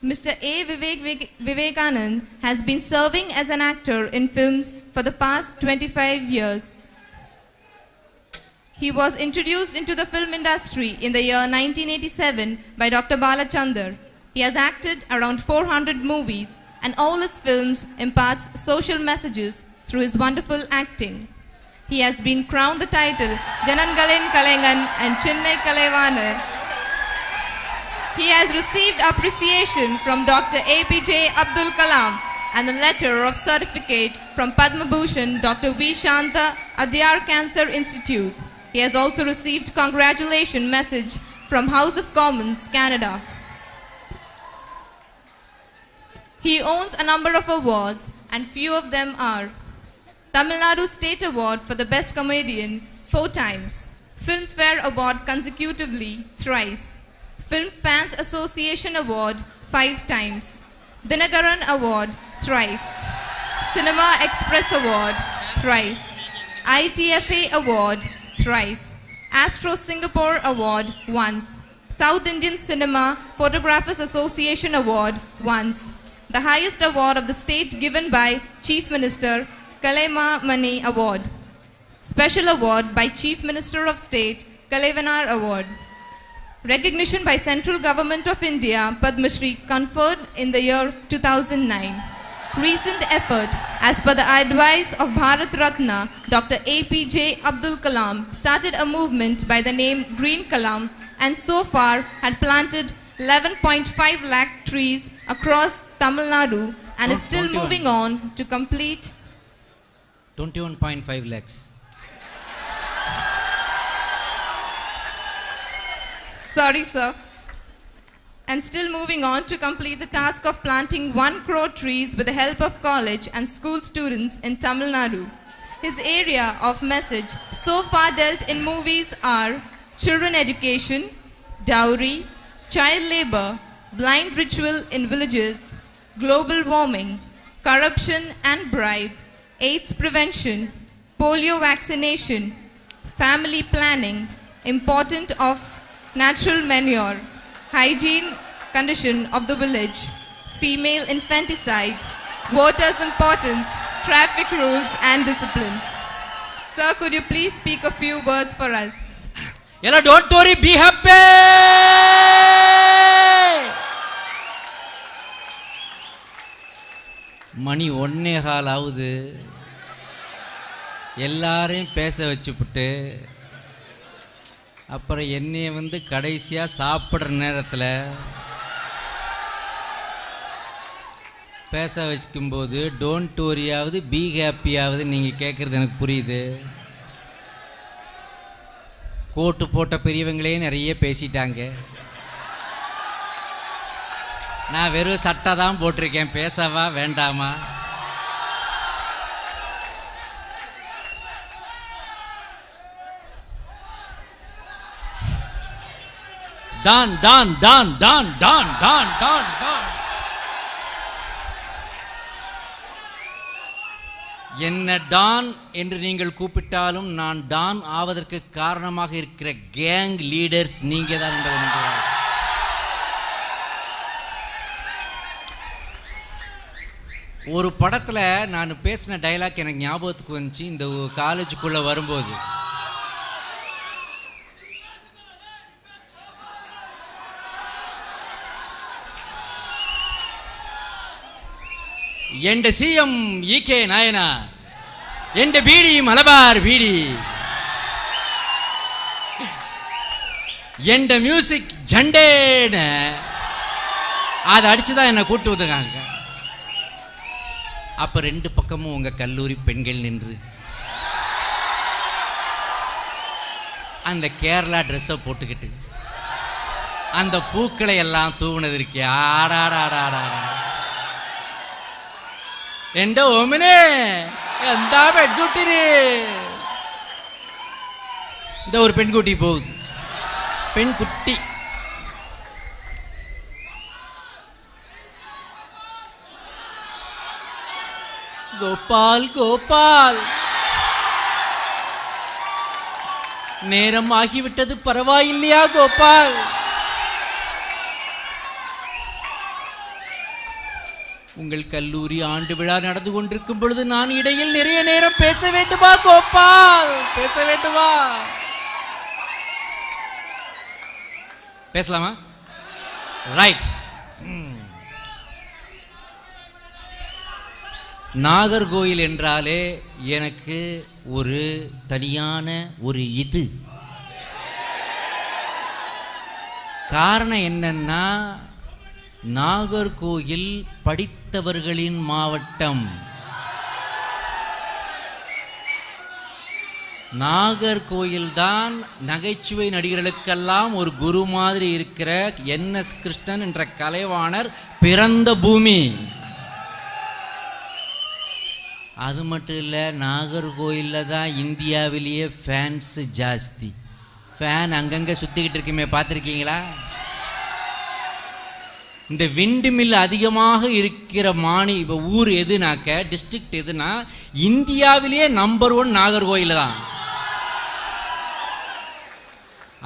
Mr. A. Vivekanand has been serving as an actor in films for the past 25 years. He was introduced into the film industry in the year 1987 by Dr. Balachandar. He has acted around 400 movies, and all his films imparts social messages through his wonderful acting. He has been crowned the title Janangalin Kalengan and Chennai Kalaivanar. He has received appreciation from Dr. APJ Abdul Kalam and a letter of certificate from Padma Bhushan Dr. V. Shanta Adyar Cancer Institute. He has also received congratulation message from House of Commons, Canada. He owns a number of awards, and few of them are Tamil Nadu State Award for the Best Comedian 4 times, Filmfare Award consecutively thrice, Film Fans Association Award 5 times, Dinagaran Award thrice, Cinema Express Award thrice, ITFA Award thrice, Astro Singapore Award once, South Indian Cinema Photographers Association Award once, the highest award of the state given by Chief Minister Kalaima Mani Award, Special Award by Chief Minister of State Kalaivanar Award, recognition by Central Government of India Padma Shri conferred in the year 2009. Recent effort, as per the advice of Bharat Ratna Dr. APJ Abdul Kalam, started a movement by the name Green Kalam, and so far had planted 11.5 lakh trees across Tamil Nadu and is still 21. moving on to complete 21.5 lakhs. Sorry, sir. And still moving on to complete the task of planting 1 crore trees with the help of college and school students in Tamil Nadu. His area of message so far dealt in movies are children education, dowry, child labor, blind ritual in villages, global warming, corruption and bribe, AIDS prevention, polio vaccination, family planning, importance of natural manure, hygiene condition of the village, female infanticide, voters' importance, traffic rules and discipline. Sir, could you please speak a few words for us? Yalla, don't worry, be happy. மணி 1:15 ஆகுது. எல்லாரையும் பேச வச்சுப்புட்டு அப்புறம் என்னைய வந்து கடைசியாக சாப்பிட்ற நேரத்தில் பேச வச்சுக்கும்போது டோன்ட் வரியாவது பி ஹாப்பியாவது நீங்கள் கேட்குறது எனக்கு புரியுது. கோட்டு போட்ட பெரியவங்களே நிறைய பேசிட்டாங்க. நான் வெறும் சட்டை தான் போட்டிருக்கேன். பேசவா வேண்டாமா? Don Don Don Don Don Don Don Don. என்ன டான் என்று நீங்கள் கூப்பிட்டாலும் நான் டான் ஆவதற்கு காரணமாக இருக்கிற கேங் லீடர்ஸ் நீங்க தான் என்பதை ஒரு படத்தில் நான் பேசின டைலாக் எனக்கு ஞாபகத்துக்கு வந்துச்சு. இந்த காலேஜுக்குள்ளே வரும்போது எந்த சிஎம் ஈகே நாயனா, எந்த பீடி மலபார் பீடி, எந்த மியூசிக் ஜண்டேன்னு அதை அடிச்சுதான் என்னை கூட்டு வந்துருக்காங்க. அப்ப 2 பக்கமும் உங்க கல்லூரி பெண்கள் நின்று அந்த கேரளா ட்ரெஸ்ஸை போட்டுக்கிட்டு அந்த பூக்களை எல்லாம் தூவுனது இருக்கே, ஆடாடாடாடா എന്റെ ഓമനെ എന്താ പെൺകുട്ടിന്. എന്താ ഒരു പെൺകുട്ടി പോകുന്നു, പെൺകുട്ടി கோபால் கோபால், நேரம் ஆகிவிட்டது, பரவாயில்லையா கோபால்? உங்கள் கல்லூரி ஆண்டு விழா நடந்து கொண்டிருக்கும் பொழுது நான் இடையில் நிறைய நேரம் பேச வேண்டுமா கோபால்? பேச வேண்டுமா? பேசலாமா? ரைட். நாகர்கோயில் என்றாலே எனக்கு ஒரு தனியான ஒரு இது. காரணம் என்னன்னா, நாகர்கோயில் படித்தவர்களின் மாவட்டம். நாகர்கோயில் தான் நகைச்சுவை நடிகர்களுக்கெல்லாம் ஒரு குரு மாதிரி இருக்கிற NS கிருஷ்ணன் என்ற கலைவாணர் பிறந்த பூமி. அது மட்டும் இல்லை, நாகர்கோயிலில் தான் இந்தியாவிலேயே ஃபேன்ஸ் ஜாஸ்தி. ஃபேன் அங்கங்கே சுற்றிக்கிட்டு இருக்குமே, பார்த்துருக்கீங்களா? இந்த விண்டு மில் அதிகமாக இருக்கிற இப்போ ஊர் எதுனாக்க, டிஸ்ட்ரிக்ட் எதுனா, இந்தியாவிலேயே நம்பர் 1 நாகர்கோயில் தான்.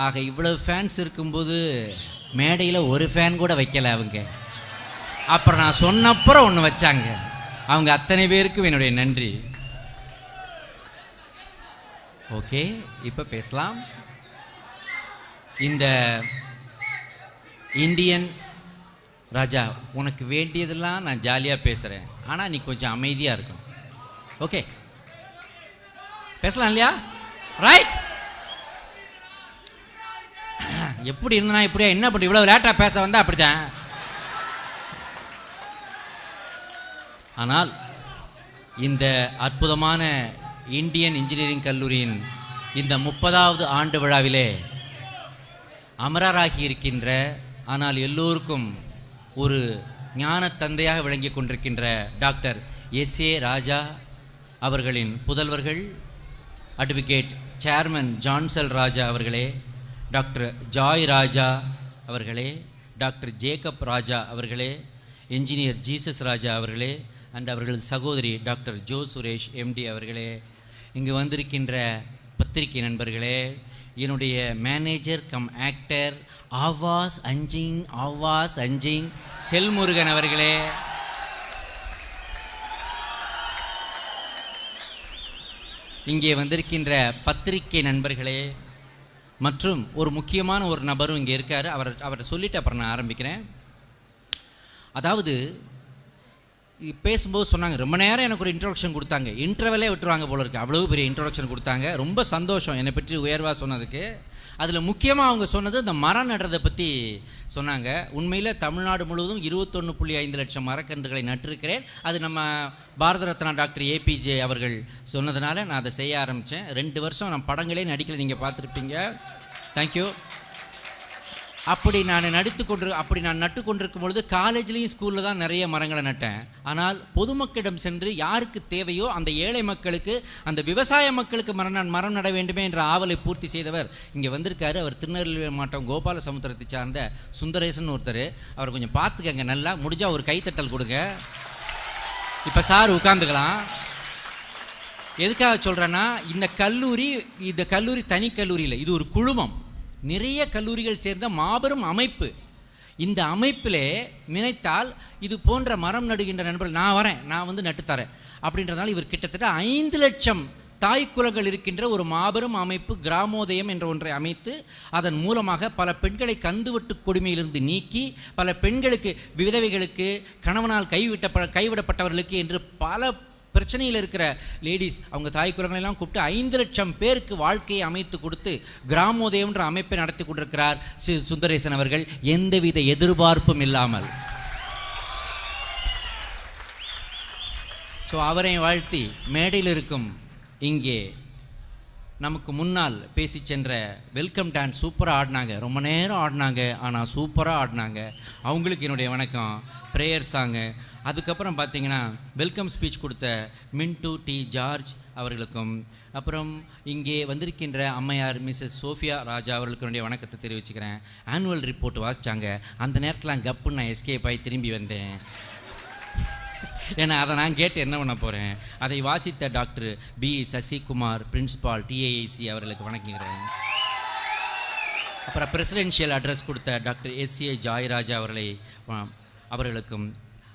ஆக இவ்வளவு ஃபேன்ஸ் இருக்கும்போது மேடையில் ஒரு ஃபேன் கூட வைக்கல அவங்க. அப்புறம் நான் சொன்னப்புறம் ஒன்று வச்சாங்க. அவங்க அத்தனை பேருக்கும் என்னுடைய நன்றி. ஓகே, இப்போ பேசலாம். இந்த இந்தியன் ராஜா, உனக்கு வேண்டியதெல்லாம் நான் ஜாலியாக பேசுகிறேன், ஆனால் நீ கொஞ்சம் அமைதியாக இருக்கணும். ஓகே, பேசலாம் இல்லையா? ரைட். எப்படி இருந்தா இப்படியா? என்ன பண்ணி இவ்வளோ லேட்டாக பேச வந்தா அப்படித்தான். ஆனால் இந்த அற்புதமான இந்தியன் இன்ஜினியரிங் கல்லூரியின் இந்த 30வது ஆண்டு விழாவிலே அமரராகி இருக்கின்ற, ஆனால் எல்லோருக்கும் ஒரு ஞான தந்தையாக விளங்கி கொண்டிருக்கின்ற டாக்டர் SA ராஜா அவர்களின் புதல்வர்கள், அட்வொகேட் சேர்மன் ஜான்சல் ராஜா அவர்களே, டாக்டர் ஜாய் ராஜா அவர்களே, டாக்டர் ஜேக்கப் ராஜா அவர்களே, என்ஜினியர் ஜீசஸ் ராஜா அவர்களே, அண்ட் அவர்களது சகோதரி டாக்டர் ஜோ சுரேஷ் MD அவர்களே, இங்கு வந்திருக்கின்ற பத்திரிகை நண்பர்களே, என்னுடைய மேனேஜர் கம் ஆக்டர் ஆவாஸ் அஞ்சிங் செல்முருகன் அவர்களே, இங்கே வந்திருக்கின்ற பத்திரிகை நண்பர்களே, மற்றும் ஒரு முக்கியமான ஒரு நபரும் இங்கே இருக்கார். அவரை சொல்லிட்டு அப்புறம் நான் ஆரம்பிக்கிறேன். அதாவது பேசும்போது சொன்னாங்க, ரொம்ப நேரம் எனக்கு ஒரு இன்ட்ரோடக்ஷன் கொடுத்தாங்க. இன்டர்வெல்லே விட்டுருவாங்க போல இருக்குது, அவ்வளோ பெரிய இன்ட்ரோடக்ஷன் கொடுத்தாங்க. ரொம்ப சந்தோஷம் என்னை பற்றி உயர்வாக சொன்னதுக்கு. அதில் முக்கியமாக அவங்க சொன்னது இந்த மரம் நடுறதை பற்றி சொன்னாங்க. உண்மையில் தமிழ்நாடு முழுவதும் 21.5 லட்சம் மரக்கன்றுகளை நட்டிருக்கிறேன். அது நம்ம பாரத ரத்னா டாக்டர் APJ அவர்கள் சொன்னதுனால நான் அதை செய்ய ஆரம்பித்தேன். 2 வருஷம் நான் படங்களே நடிக்கலை, நீங்கள் பார்த்துருப்பீங்க. தேங்க்யூ. அப்படி நான் நட்டு கொண்டிருக்கும் பொழுது காலேஜ்லேயும் ஸ்கூலில் தான் நிறைய மரங்களை நட்டேன். ஆனால் பொதுமக்களிடம் சென்று யாருக்கு தேவையோ அந்த ஏழை மக்களுக்கு, அந்த விவசாய மக்களுக்கு மரம் நட வேண்டுமே என்ற ஆவலை பூர்த்தி செய்தவர் இங்கே வந்திருக்காரு. அவர் திருநெல்வேலி மாவட்டம் கோபால சமுத்திரத்தை சார்ந்த சுந்தரேசன் ஒருத்தர். அவர் கொஞ்சம் பார்த்துக்கங்க, நல்லா முடிஞ்சால் ஒரு கைத்தட்டல் கொடுங்க. இப்போ சார் உட்காந்துக்கலாம். எதுக்காக சொல்கிறேன்னா, இந்த கல்லூரி தனி கல்லூரி இல்லை, இது ஒரு குழுமம். நிறைய கல்லூரிகள் சேர்ந்த மாபெரும் அமைப்பு. இந்த அமைப்பிலே நினைத்தால் இது போன்ற மரம் நடுகின்ற நண்பர்கள், நான் வரேன், நான் வந்து நட்டுத்தரேன் அப்படின்றதுனால இவர் கிட்டத்தட்ட 5 லட்சம் தாய்க்குலங்கள் இருக்கின்ற ஒரு மாபெரும் அமைப்பு கிராமோதயம் என்ற ஒன்றை அமைத்து அதன் மூலமாக பல பெண்களை கந்துவட்டு கொடுமையிலிருந்து நீக்கி, பல பெண்களுக்கு, விதவைகளுக்கு, கணவனால் கைவிடப்பட்டவர்களுக்கு என்று பல பிரச்சனையில் இருக்கிற லேடிஸ், அவங்க தாய் குலங்களெல்லாம் கூப்பிட்டு 5 லட்சம் பேருக்கு வாழ்க்கையை அமைத்து கொடுத்து கிராமோதயம் என்ற அமைப்பை நடத்தி கொண்டிருக்கிறார் சுந்தரேசன் அவர்கள், எந்தவித எதிர்பார்ப்பும் இல்லாமல். ஸோ அவரை வாழ்த்தி மேடையில் இருக்கும் இங்கே நமக்கு முன்னால் பேசி சென்ற வெல்கம் டான்ஸ் சூப்பராக ஆடினாங்க, ரொம்ப நேரம் ஆடினாங்க, ஆனால் சூப்பராக ஆடினாங்க. அவங்களுக்கு என்னுடைய வணக்கம். ப்ரேயர் சாங்கு, அதுக்கப்புறம் பார்த்தீங்கன்னா வெல்கம் ஸ்பீச் கொடுத்த மின்டூ டி ஜார்ஜ் அவர்களுக்கும், அப்புறம் இங்கே வந்திருக்கின்ற அம்மையார் மிஸ்ஸஸ் சோஃபியா ராஜா அவர்களுக்கு என்னுடைய வணக்கத்தை தெரிவிச்சுக்கிறேன். ஆனுவல் ரிப்போர்ட் வாசித்தாங்க. அந்த நேரத்தில் கப்புன்னு நான் எஸ்கேப் ஆகி திரும்பி வந்தேன். ஏன்னா அதை நான் கேட்டு என்ன பண்ண போகிறேன். அதை வாசித்த doctor B Sasikumar principal TAIC அவர்களுக்கு வணங்குகிறேன். அப்புறம் பிரசிடென்ஷியல் அட்ரஸ் கொடுத்த டாக்டர் SA ஜாய்ராஜா அவர்களுக்கும்,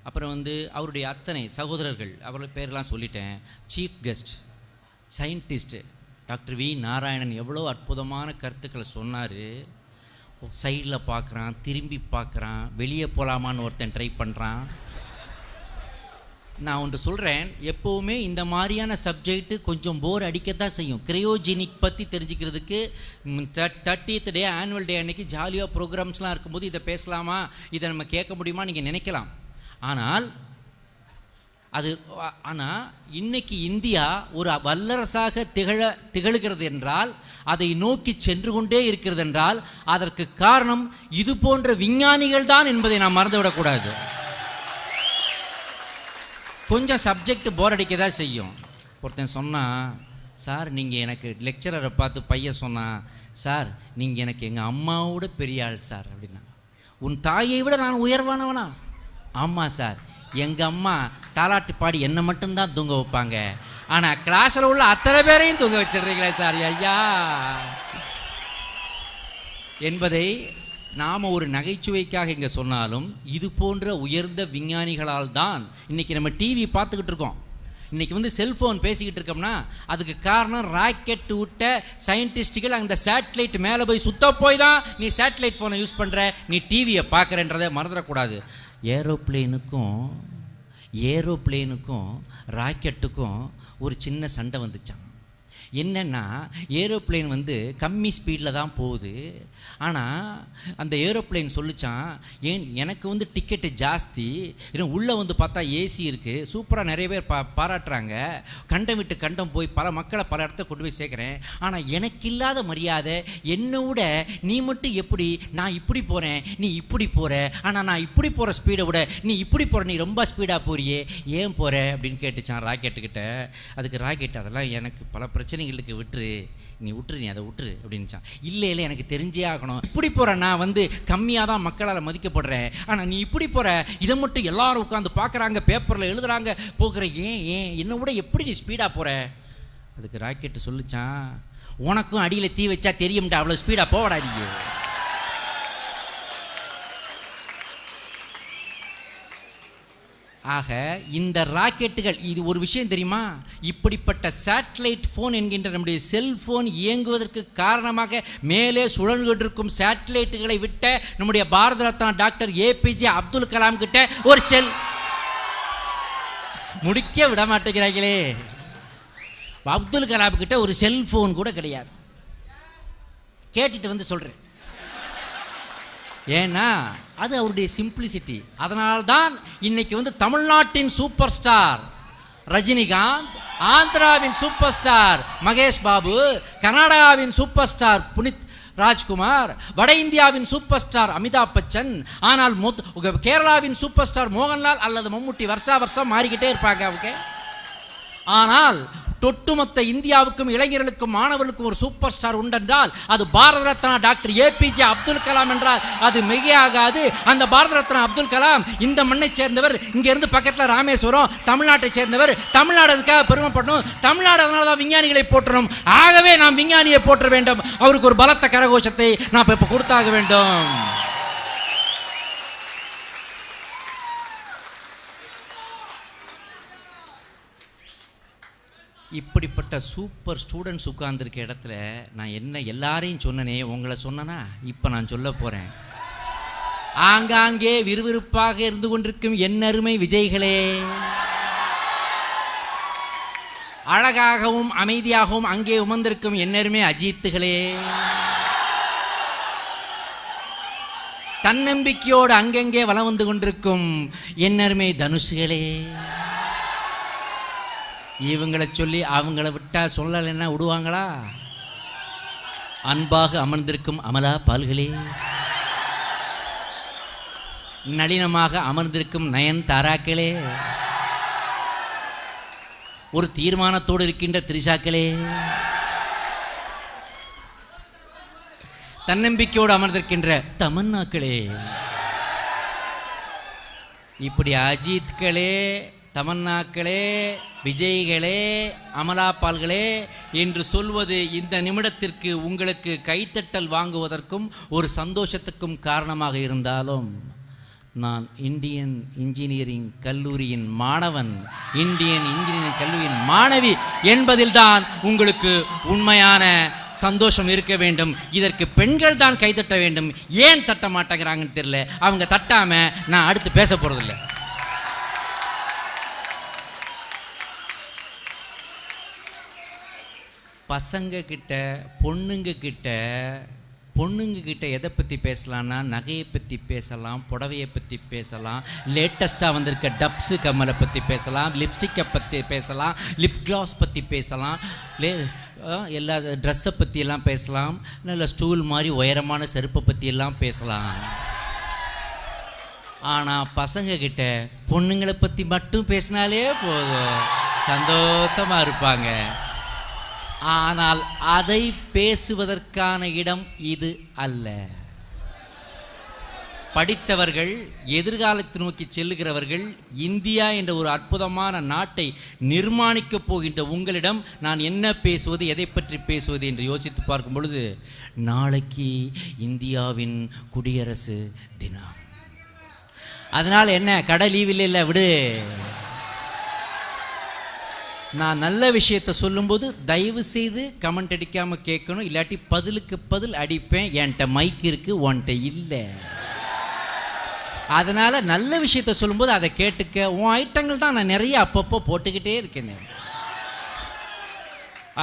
அப்புறம் வந்து அவருடைய அத்தனை சகோதரர்கள் அவர்கள் பேரெல்லாம் சொல்லிட்டேன். Chief guest scientist doctor V Narayanan எவ்வளோ அற்புதமான கருத்துக்களை சொன்னார். சைடில் பார்க்குறான், திரும்பி பார்க்குறான், வெளியே போகலாமான்னு ஒருத்தன் ட்ரை பண்ணுறான். நான் ஒன்று சொல்கிறேன், எப்போவுமே இந்த மாதிரியான சப்ஜெக்ட்டு கொஞ்சம் போர் அடிக்கத்தான் செய்யும். கிரையோஜெனிக் பற்றி தெரிஞ்சுக்கிறதுக்கு 30th டே ஆனுவல் டே அன்னைக்கு ஜாலியாக ப்ரோக்ராம்ஸ்லாம் இருக்கும்போது இதை பேசலாமா, இதை நம்ம கேட்க முடியுமா நீங்கள் நினைக்கலாம். ஆனால் இன்னைக்கு இந்தியா ஒரு வல்லரசாக திகழ்கிறது என்றால், அதை நோக்கி சென்று கொண்டே இருக்கிறது என்றால், அதற்கு காரணம் இது போன்ற விஞ்ஞானிகள் தான் என்பதை நாம் மறந்துவிடக்கூடாது. கொஞ்சம் சப்ஜெக்ட் போர் அடிக்க தான் செய்யும். ஒருத்தன் சொன்னான், சார் நீங்கள் எனக்கு லெக்சரரை பார்த்து பையன் சொன்னான், சார் நீங்கள் எனக்கு எங்கள் அம்மாவோட பெரிய ஆள் சார் அப்படின்னா. உன் தாயை விட நான் உயர்வானவனா? ஆமாம் சார், எங்கள் அம்மா தாலாட்டு பாடி என்னை மட்டும்தான் தூங்க வைப்பாங்க, ஆனால் கிளாஸில் உள்ள அத்தனை பேரையும் தூங்க வச்சிடுறீங்களே சார் ஐயா என்பதை நாம் ஒரு நகைச்சுவைக்காக இங்கே சொன்னாலும், இது போன்ற உயர்ந்த விஞ்ஞானிகளால் தான் இன்றைக்கி நம்ம டிவி பார்த்துக்கிட்டு இருக்கோம். இன்றைக்கி வந்து செல்ஃபோன் பேசிக்கிட்டு இருக்கோம்னா அதுக்கு காரணம் ராக்கெட் விட்ட சயின்டிஸ்ட்டுகள் அந்த சேட்டலைட் மேலே போய் சுத்த போய் தான் நீ சேட்டலைட் ஃபோனை யூஸ் பண்ணுற, நீ டிவியை பார்க்குறன்றதை மறந்துடக்கூடாது. ஏரோப்ளேனுக்கும் ராக்கெட்டுக்கும் ஒரு சின்ன சண்டை வந்துச்சான். என்னென்னா, ஏரோப்ளேன் வந்து கம்மி ஸ்பீடில் தான் போகுது. ஆனால் அந்த ஏரோப்ளேன் சொல்லிச்சான், எனக்கு வந்து டிக்கெட்டு ஜாஸ்தி, இன்னும் உள்ளே வந்து பார்த்தா ஏசி இருக்குது, சூப்பராக நிறைய பேர் பாராட்டுறாங்க, கண்டம் விட்டு கண்டம் போய் பல மக்களை பல இடத்த கொண்டு போய் சேர்க்குறேன், ஆனால் எனக்கு இல்லாத மரியாதை என்னை விட நீ மட்டும் எப்படி, நான் இப்படி போகிறேன் நீ இப்படி போகிற, ஆனால் நான் இப்படி போகிற ஸ்பீடை விட நீ இப்படி போகிற, நீ ரொம்ப ஸ்பீடாக போறியே, ஏன் போகிற அப்படின்னு கேட்டுச்சான் ராக்கெட்டுக்கிட்ட. அதுக்கு ராக்கெட், அதெல்லாம் எனக்கு பல பிரச்சனைகளுக்கு விட்டுரு, நீ அதை விட்டுரு அப்படின்னுச்சான். இல்லை எனக்கு தெரிஞ்சே ஆகணும், இப்படி போகிற நான் வந்து கம்மியாக தான் மக்களால் மதிக்கப்படுறேன், ஆனால் நீ இப்படி போகிற, இதை மட்டும் எல்லாரும் உட்காந்து பார்க்குறாங்க, பேப்பரில் எழுதுறாங்க, போகிற, ஏன் என்னை விட எப்படி நீ ஸ்பீடாக போகிற? அதுக்கு ராக்கெட்டு சொல்லிச்சான், உனக்கும் அடியில் தீ வச்சா தெரியும்டா, அவ்வளோ ஸ்பீடாக போகடாதீங்க. ஆக இந்த ராக்கெட்டுகள், இது ஒரு விஷயம் தெரியுமா, இப்படிப்பட்ட சேட்டலைட் ஃபோன் என்கின்ற நம்முடைய செல்ஃபோன் இயங்குவதற்கு காரணமாக மேலே சுழன்றுகிட்டு இருக்கும் சேட்டலைட்டுகளை விட்ட நம்முடைய பாரத ரத்னா டாக்டர் ஏபிஜே அப்துல் கலாம் கிட்ட ஒரு முடிக்க விட மாட்டேங்கிறாங்களே, அப்துல் கலாம் கிட்ட ஒரு செல்ஃபோன் கூட கிடையாது. கேட்டுட்டு வந்து சொல்கிறேன், ஏன்னா அது அவருடைய சிம்பிளிசிட்டி. அதனால்தான் இன்னைக்கு வந்து தமிழ்நாட்டின் சூப்பர் ஸ்டார் ரஜினிகாந்த், ஆந்திராவின் சூப்பர் ஸ்டார் மகேஷ் பாபு, கர்நாடகாவின் சூப்பர் ஸ்டார் புனித் ராஜ்குமார், வட இந்தியாவின் சூப்பர் ஸ்டார் அமிதாப் பச்சன், ஆனால் கேரளாவின் சூப்பர் ஸ்டார் மோகன்லால் அல்லது மம்முட்டி வருஷம் மாறிக்கிட்டே இருப்பாங்க அவங்க. ஆனால் ஒட்டுமொத்த இந்தியாவுக்கும் இளைஞர்களுக்கும் மாணவர்களுக்கும் ஒரு சூப்பர் ஸ்டார் உண்டென்றால் அது பாரத ரத்னா டாக்டர் ஏபிஜே அப்துல் கலாம் என்றால் அது மிகையாகாது. அந்த பாரத ரத்னா அப்துல் கலாம் இந்த மண்ணை சேர்ந்தவர், இங்கிருந்து பக்கத்தில் ராமேஸ்வரம், தமிழ்நாட்டை சேர்ந்தவர், தமிழ்நாடு அதுக்காக பெருமைப்படணும், தமிழ்நாடு அதனால தான் விஞ்ஞானிகளை போற்றணும். ஆகவே நாம் விஞ்ஞானியை போற்ற வேண்டும், அவருக்கு ஒரு பலத்த கரகோஷத்தை நாம் இப்போ கொடுத்தாக வேண்டும். இப்படிப்பட்ட சூப்பர் ஸ்டூடெண்ட்ஸ் உட்கார்ந்துருக்க இடத்துல நான் என்ன எல்லாரையும் சொன்னனே, உங்களை சொன்னனா இப்போ நான் சொல்ல போகிறேன். ஆங்காங்கே விறுவிறுப்பாக இருந்து கொண்டிருக்கும் என் அருமை விஜய்களே, அழகாகவும் அமைதியாகவும் அங்கே உமர்ந்திருக்கும் என் அருமை அஜித்துகளே, தன்னம்பிக்கையோடு அங்கங்கே வலம் வந்து கொண்டிருக்கும் என் அருமை தனுஷுகளே, இவங்களை சொல்லி அவங்கள விட்டா சொல்லலைன்னா விடுவாங்களா? அன்பாக அமர்ந்திருக்கும் அமலா பால்களே, நளினமாக அமர்ந்திருக்கும் நயன் தாராக்களே, ஒரு தீர்மானத்தோடு இருக்கின்ற திரிஷாக்களே, தன்னம்பிக்கையோடு அமர்ந்திருக்கின்ற தமன்னாக்களே, இப்படி அஜித்களே, தமன்னாக்களே, விஜய்களே, அமலா பால்களே என்று சொல்வது இந்த நிமிடத்திற்கு உங்களுக்கு கைத்தட்டல் வாங்குவதற்கும் ஒரு சந்தோஷத்துக்கும் காரணமாக இருந்தாலும், நான் இந்தியன் இன்ஜினியரிங் கல்லூரியின் மாணவன், இந்தியன் இன்ஜினியரிங் கல்லூரியின் மாணவி என்பதில்தான் உங்களுக்கு உண்மையான சந்தோஷம் இருக்க வேண்டும். இதற்கு பெண்கள் தான் கைதட்ட வேண்டும். ஏன் தட்ட மாட்டேங்கிறாங்கன்னு தெரியல. அவங்க தட்டாம நான் அடுத்து பேச போறதில்லை. பசங்க கிட்ட பொண்ணுங்க கிட்ட எதை பற்றி பேசலான்னா, நகையை பற்றி பேசலாம், புடவையை பற்றி பேசலாம், லேட்டஸ்ட்டாக வந்திருக்க டப்ஸு கம்மலை பற்றி பேசலாம், லிப்ஸ்டிக்கை பற்றி பேசலாம், லிப் கிளாஸ் பற்றி பேசலாம், எல்லா ட்ரெஸ்ஸை பற்றியெல்லாம் பேசலாம், நல்ல ஸ்டூல் மாதிரி உயரமான செருப்பை பற்றியெல்லாம் பேசலாம். ஆனால் பசங்க கிட்ட பொண்ணுங்களை பற்றி மட்டும் பேசினாலே போதும், சந்தோஷமாக இருப்பாங்க. ஆனால் அதை பேசுவதற்கான இடம் இது அல்ல. படித்தவர்கள், எதிர்காலத்தை நோக்கி செல்லுகிறவர்கள், இந்தியா என்ற ஒரு அற்புதமான நாட்டை நிர்மாணிக்கப் போகின்ற உங்களிடம் நான் என்ன பேசுவது, எதை பற்றி பேசுவது என்று யோசித்து பார்க்கும் பொழுது, நாளைக்கு இந்தியாவின் குடியரசு தினம். அதனால் என்ன, கடை லீவில் இல்லை, விடு. நான் நல்ல விஷயத்தை சொல்லும்போது தயவு செய்து கமெண்ட் அடிக்காமல் கேட்கணும், இல்லாட்டி பதிலுக்கு பதில் அடிப்பேன். என்கிட்ட மைக் இருக்குது, உன்கிட்ட இல்லை. அதனால் நல்ல விஷயத்தை சொல்லும்போது அதை கேட்டுக்க. உன் ஐட்டங்கள் தான் நான் நிறைய அப்பப்போ போட்டுக்கிட்டே இருக்கேன்.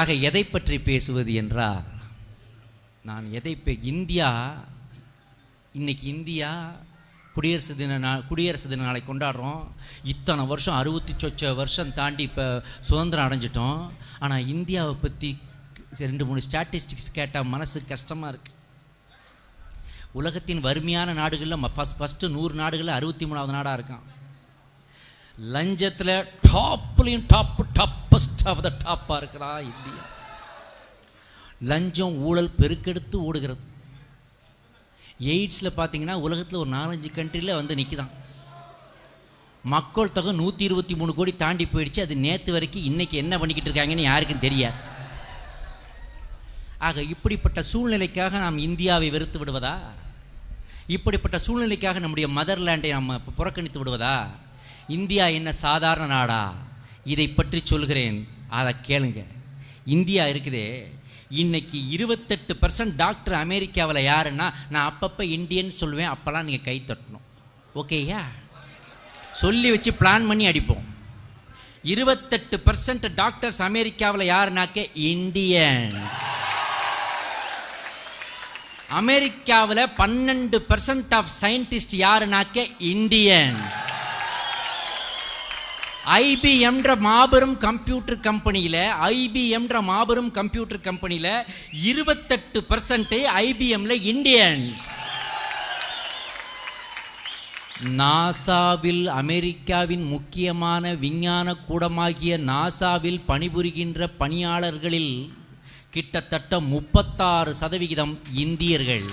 ஆக எதை பற்றி பேசுவது என்றால், நான் இந்தியா இன்னைக்கு இந்தியா குடியரசு தின நாளை கொண்டாடுறோம். இத்தனை வருஷம் 60 வருஷம் தாண்டி இப்போ சுதந்திரம் அடைஞ்சிட்டோம். ஆனால் இந்தியாவை பற்றி 2-3 ஸ்டாட்டிஸ்டிக்ஸ் கேட்டால் மனசு கஷ்டமாக இருக்குது. உலகத்தின் வறுமையான நாடுகளில் ஃபஸ்ட்டு 100 நாடுகளில் 63வது நாடாக இருக்கான். லஞ்சத்தில் டாப்பஸ்ட் ஆஃப் த டாப்பாக இருக்கிறா இந்தியா. லஞ்சம் ஊழல் பெருக்கெடுத்து ஓடுகிறது. எய்ட்ஸில் பார்த்தீங்கன்னா உலகத்தில் ஒரு 4-5 கண்ட்ரியில் வந்து நிற்கிதான். மக்கள் தொகை 123 கோடி தாண்டி போயிடுச்சு. அது நேற்று வரைக்கும் இன்றைக்கி என்ன பண்ணிக்கிட்டு இருக்காங்கன்னு யாருக்கும் தெரியாது. ஆக இப்படிப்பட்ட சூழ்நிலைக்காக நாம் இந்தியாவை வெறுத்து விடுவதா? இப்படிப்பட்ட சூழ்நிலைக்காக நம்முடைய மதர்லேண்டை நம்ம புறக்கணித்து விடுவதா? இந்தியா என்ன சாதாரண நாடா? இதை பற்றி சொல்கிறேன், அதை கேளுங்க. இந்தியா இருக்குதே, இன்னைக்கு 28% டாக்டர் அமெரிக்காவில் யாருன்னா, நான் அப்பப்போ இந்தியன் சொல்லுவேன், அப்போல்லாம் நீங்கள் கை தட்டணும். ஓகேயா? சொல்லி வச்சு பிளான் பண்ணி அடிப்போம். 28% டாக்டர்ஸ் அமெரிக்காவில் யாருனாக்க இந்தியன்ஸ். அமெரிக்காவில் 12% ஆஃப் சயின்டிஸ்ட் யாருனாக்க இந்தியன்ஸ். ஐபிஎம்ன்ற மாபெரும் கம்ப்யூட்டர் கம்பெனியில் 28% ஐபிஎம்ல இந்தியன்ஸ். நாசாவில், அமெரிக்காவின் முக்கியமான விஞ்ஞான கூடமாகிய நாசாவில் பணிபுரிகின்ற பணியாளர்களில் கிட்டத்தட்ட 36% இந்தியர்கள்.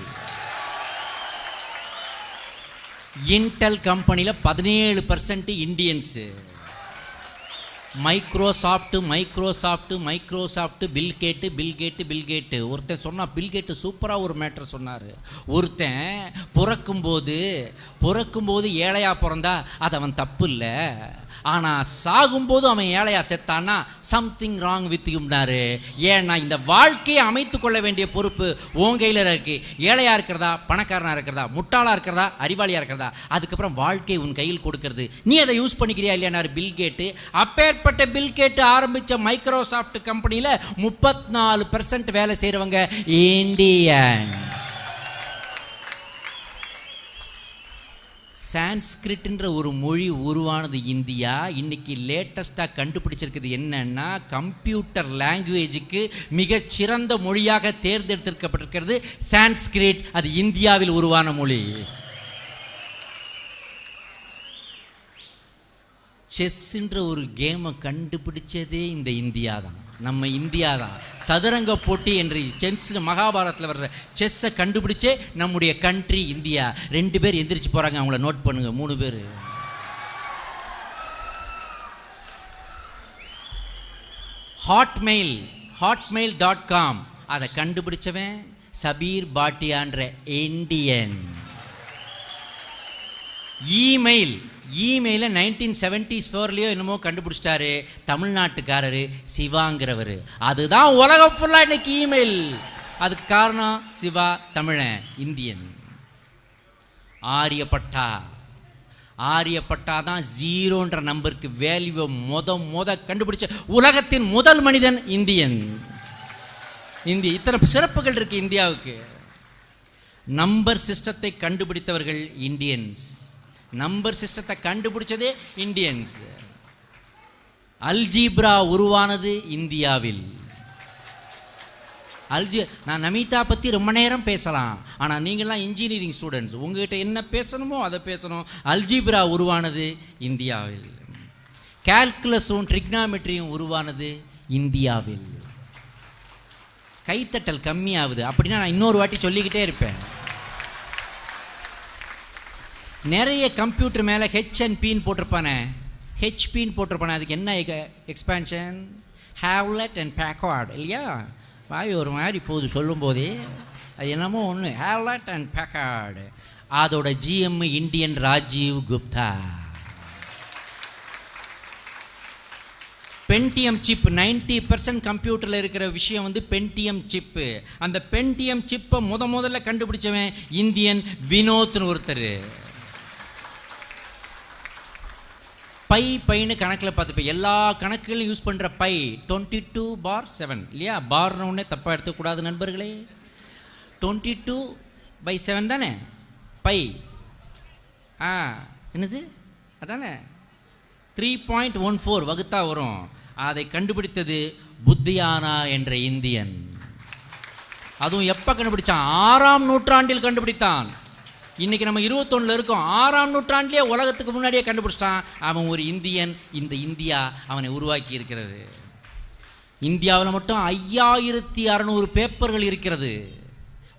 இன்டெல் கம்பெனியில் 17% இந்தியன்ஸு. மைக்ரோசாஃப்ட் பில்கேட்டு ஒருத்தன் சொன்னா, பில்கேட்டு சூப்பராக ஒரு மேட்டர் சொன்னார். ஒருத்தன் பிறக்கும்போது ஏழையா பிறந்தா அது அவன் தப்பு இல்லை, ஆனால் சாகும்போது அவன் ஏழையா செத்தான்னா சம்திங் ராங் வித் யூம்னாரு. ஏன்னா இந்த வாழ்க்கையை அமைத்து கொள்ள வேண்டிய பொறுப்பு உன் கையில் இருக்கு. ஏழையா இருக்கிறதா, பணக்காரனா இருக்கிறதா, முட்டாளா இருக்கிறதா, அறிவாளியா இருக்கிறதா, அதுக்கப்புறம் வாழ்க்கை உன் கையில் கொடுக்கறது. நீ அதை யூஸ் பண்ணிக்கிறியா இல்லையானாரு பில்கேட்டு. அப்பேற்பட்ட பில்கேட்டு ஆரம்பித்த மைக்ரோசாஃப்ட் கம்பெனியில் 34% வேலை செய்கிறவங்க இந்தியன்ஸ். சான்ஸ்கிரிட்ன்ற ஒரு மொழி உருவானது இந்தியா. இன்னைக்கு லேட்டஸ்டாக கண்டுபிடிச்சிருக்குது என்னன்னா, கம்ப்யூட்டர் லாங்குவேஜுக்கு மிகச்சிறந்த மொழியாக தேர்ந்தெடுக்கப்பட்டிருக்கிறது சான்ஸ்கிரிட். அது இந்தியாவில் உருவான மொழி. செஸ்ன்ற ஒரு கேமை கண்டுபிடிச்சதே இந்த இந்தியா தான், நம்ம இந்தியா தான். சதுரங்க போட்டி என்று செஸ் மகாபாரத்தில் வர்ற செஸ்ஸை கண்டுபிடிச்சே நம்முடைய கண்ட்ரி இந்தியா. 2 பேர் எந்திரிச்சு போகிறாங்க, அவங்கள நோட் பண்ணுங்க. 3 பேர். hotmail.com அதை கண்டுபிடிச்சவன் சபீர் பாட்டியான்ற இந்தியன். இமெயிலை 1974 என்னமோ கண்டுபிடிச்சிட்டாரு தமிழ்நாட்டுக்காரரு சிவாங்கிறவர். அதுதான் உலகம் ஃபுல்லா இன்னைக்கு இமெயில். அதுக்கு காரணம் சிவா தமிழன், இந்தியன். ஆரியப்பட்டா தான் ஜீரோன்ற நம்பருக்கு வேல்யூ முத கண்டுபிடிச்ச உலகத்தின் முதல் மனிதன் இந்தியன். இத்தனை சிறப்புகள் இருக்கு இந்தியாவுக்கு. நம்பர் சிஸ்டத்தை கண்டுபிடித்தவர்கள் இந்தியன்ஸ். நம்பர் சிஸ்டத்தை கண்டுபிடிச்சதே இந்தியன்ஸ். அல்ஜீப்ரா உருவானது இந்தியாவில். நான் நமிதா பற்றி ரொம்ப நேரம் பேசலாம், ஆனால் நீங்கள்லாம் இன்ஜினியரிங் ஸ்டூடெண்ட்ஸ், உங்ககிட்ட என்ன பேசணுமோ அதை பேசணும். அல்ஜீப்ரா உருவானது இந்தியாவில். கால்குலஸும் ட்ரிக்னாமெட்ரியும் உருவானது இந்தியாவில். கைத்தட்டல் கம்மியாகுது அப்படின்னா நான் இன்னொரு வாட்டி சொல்லிக்கிட்டே இருப்பேன். நிறைய கம்ப்யூட்டர் மேலே ஹெச்என்பின்னு போட்டிருப்பானே, ஹெச்பின்னு போட்டிருப்பானே, அதுக்கு என்ன எக்ஸ்பேன்ஷன்? ஹேவ்லெட் அண்ட் பேக்வார்டு இல்லையா? வாய் ஒரு மாதிரி போகுது சொல்லும் போதே. அது என்னமோ ஒன்று, ஹேவ்லெட் அண்ட் பேக்வார்டு. அதோட GM Indian Rajiv Gupta. Pentium chip 90% கம்ப்யூட்டரில் இருக்கிற விஷயம் வந்து பென்டியம் சிப்பு. அந்த பென்டியம் சிப்பை முதல்ல கண்டுபிடிச்சவன் இந்தியன் வினோத்னு ஒருத்தர். பைன்னு கணக்கில் பார்த்துப்பேன். எல்லா கணக்குகளும் யூஸ் பண்ணுற 22/7 இல்லையா? பார்ன உடனே தப்பாக எடுத்துக்கூடாது நண்பர்களே. 22/7 தானே பை? என்னது அதானே 3.14 வகுத்தா வரும். அதை கண்டுபிடித்தது புத்தியானா என்ற இந்தியன். அதுவும் எப்போ கண்டுபிடிச்சான்? 6ஆம் நூற்றாண்டில் கண்டுபிடித்தான். இன்னைக்கு நம்ம 21 இருக்கோம். 6ஆம் நூற்றாண்டிலே உலகத்துக்கு முன்னாடியே கண்டுபிடிச்சிட்டான். அவன் ஒரு இந்தியன். இந்த இந்தியா அவனை உருவாக்கி இருக்கிறது. இந்தியாவில் மட்டும் 5600 பேப்பர்கள் இருக்கிறது.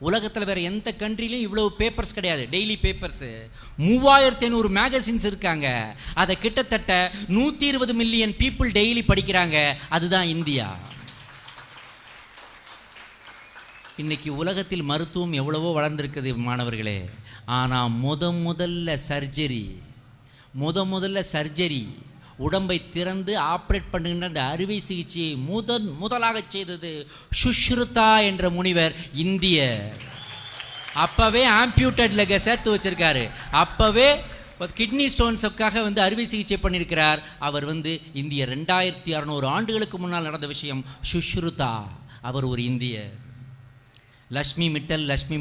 உலகத்தில் வேறு எந்த கண்ட்ரிலையும் இவ்வளவு பேப்பர்ஸ் கிடையாது. டெய்லி பேப்பர்ஸு 3500 மேகசின்ஸ் இருக்காங்க. அதை கிட்டத்தட்ட 120 மில்லியன் பீப்புள் டெய்லி படிக்கிறாங்க. அதுதான் இந்தியா. இன்னைக்கு உலகத்தில் மருத்துவம் எவ்வளவோ வளர்ந்துருக்குது மாணவர்களே. ஆனால் முதல்ல சர்ஜரி உடம்பை திறந்து ஆப்ரேட் பண்ணுகின்ற அந்த அறுவை சிகிச்சையை முதலாக செய்தது சுஷ்ருதா என்ற முனிவர், இந்தியர். அப்போவே ஆம்பியூட்டட் லெக்கை சேர்த்து வச்சிருக்காரு. அப்போவே கிட்னி ஸ்டோன்ஸுக்காக வந்து அறுவை சிகிச்சை பண்ணியிருக்கிறார். அவர் வந்து இந்தியர். 2600 ஆண்டுகளுக்கு முன்னால் நடந்த விஷயம். சுஷ்ருதா அவர் ஒரு இந்தியர். லக்ஷ்மி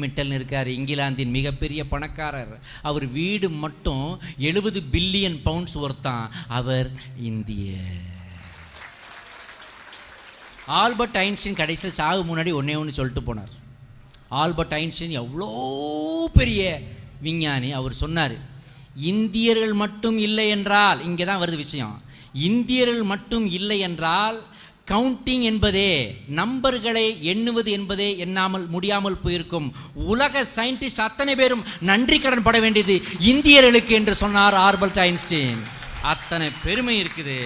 மிட்டல்னு இருக்கார், இங்கிலாந்தின் மிகப்பெரிய பணக்காரர். அவர் வீடு மட்டும் 70 பில்லியன் பவுண்ட்ஸ் ஒர்த்தான். அவர் இந்தியர். ஆல்பர்ட் ஐன்ஸ்டீன் கடைசியில் சாகு முன்னாடி ஒன்று சொல்லிட்டு போனார். ஆல்பர்ட் ஐன்ஸ்டீன் எவ்வளோ பெரிய விஞ்ஞானி. அவர் சொன்னார், இந்தியர்கள் மட்டும் இல்லை என்றால், இங்கே தான் வருது விஷயம், இந்தியர்கள் மட்டும் இல்லை என்றால் கவுண்டிங் என்பதே, நம்பர்களை எண்ணுவது என்பதே எண்ணாமல் முடியாமல் போயிருக்கும். உலக சயின்டிஸ்ட் அத்தனை பேரும் நன்றி கடன் பட வேண்டியது இந்தியர்களுக்கு என்று சொன்னார் ஆல்பர்ட் ஐன்ஸ்டீன். அத்தனை பெருமை இருக்குது.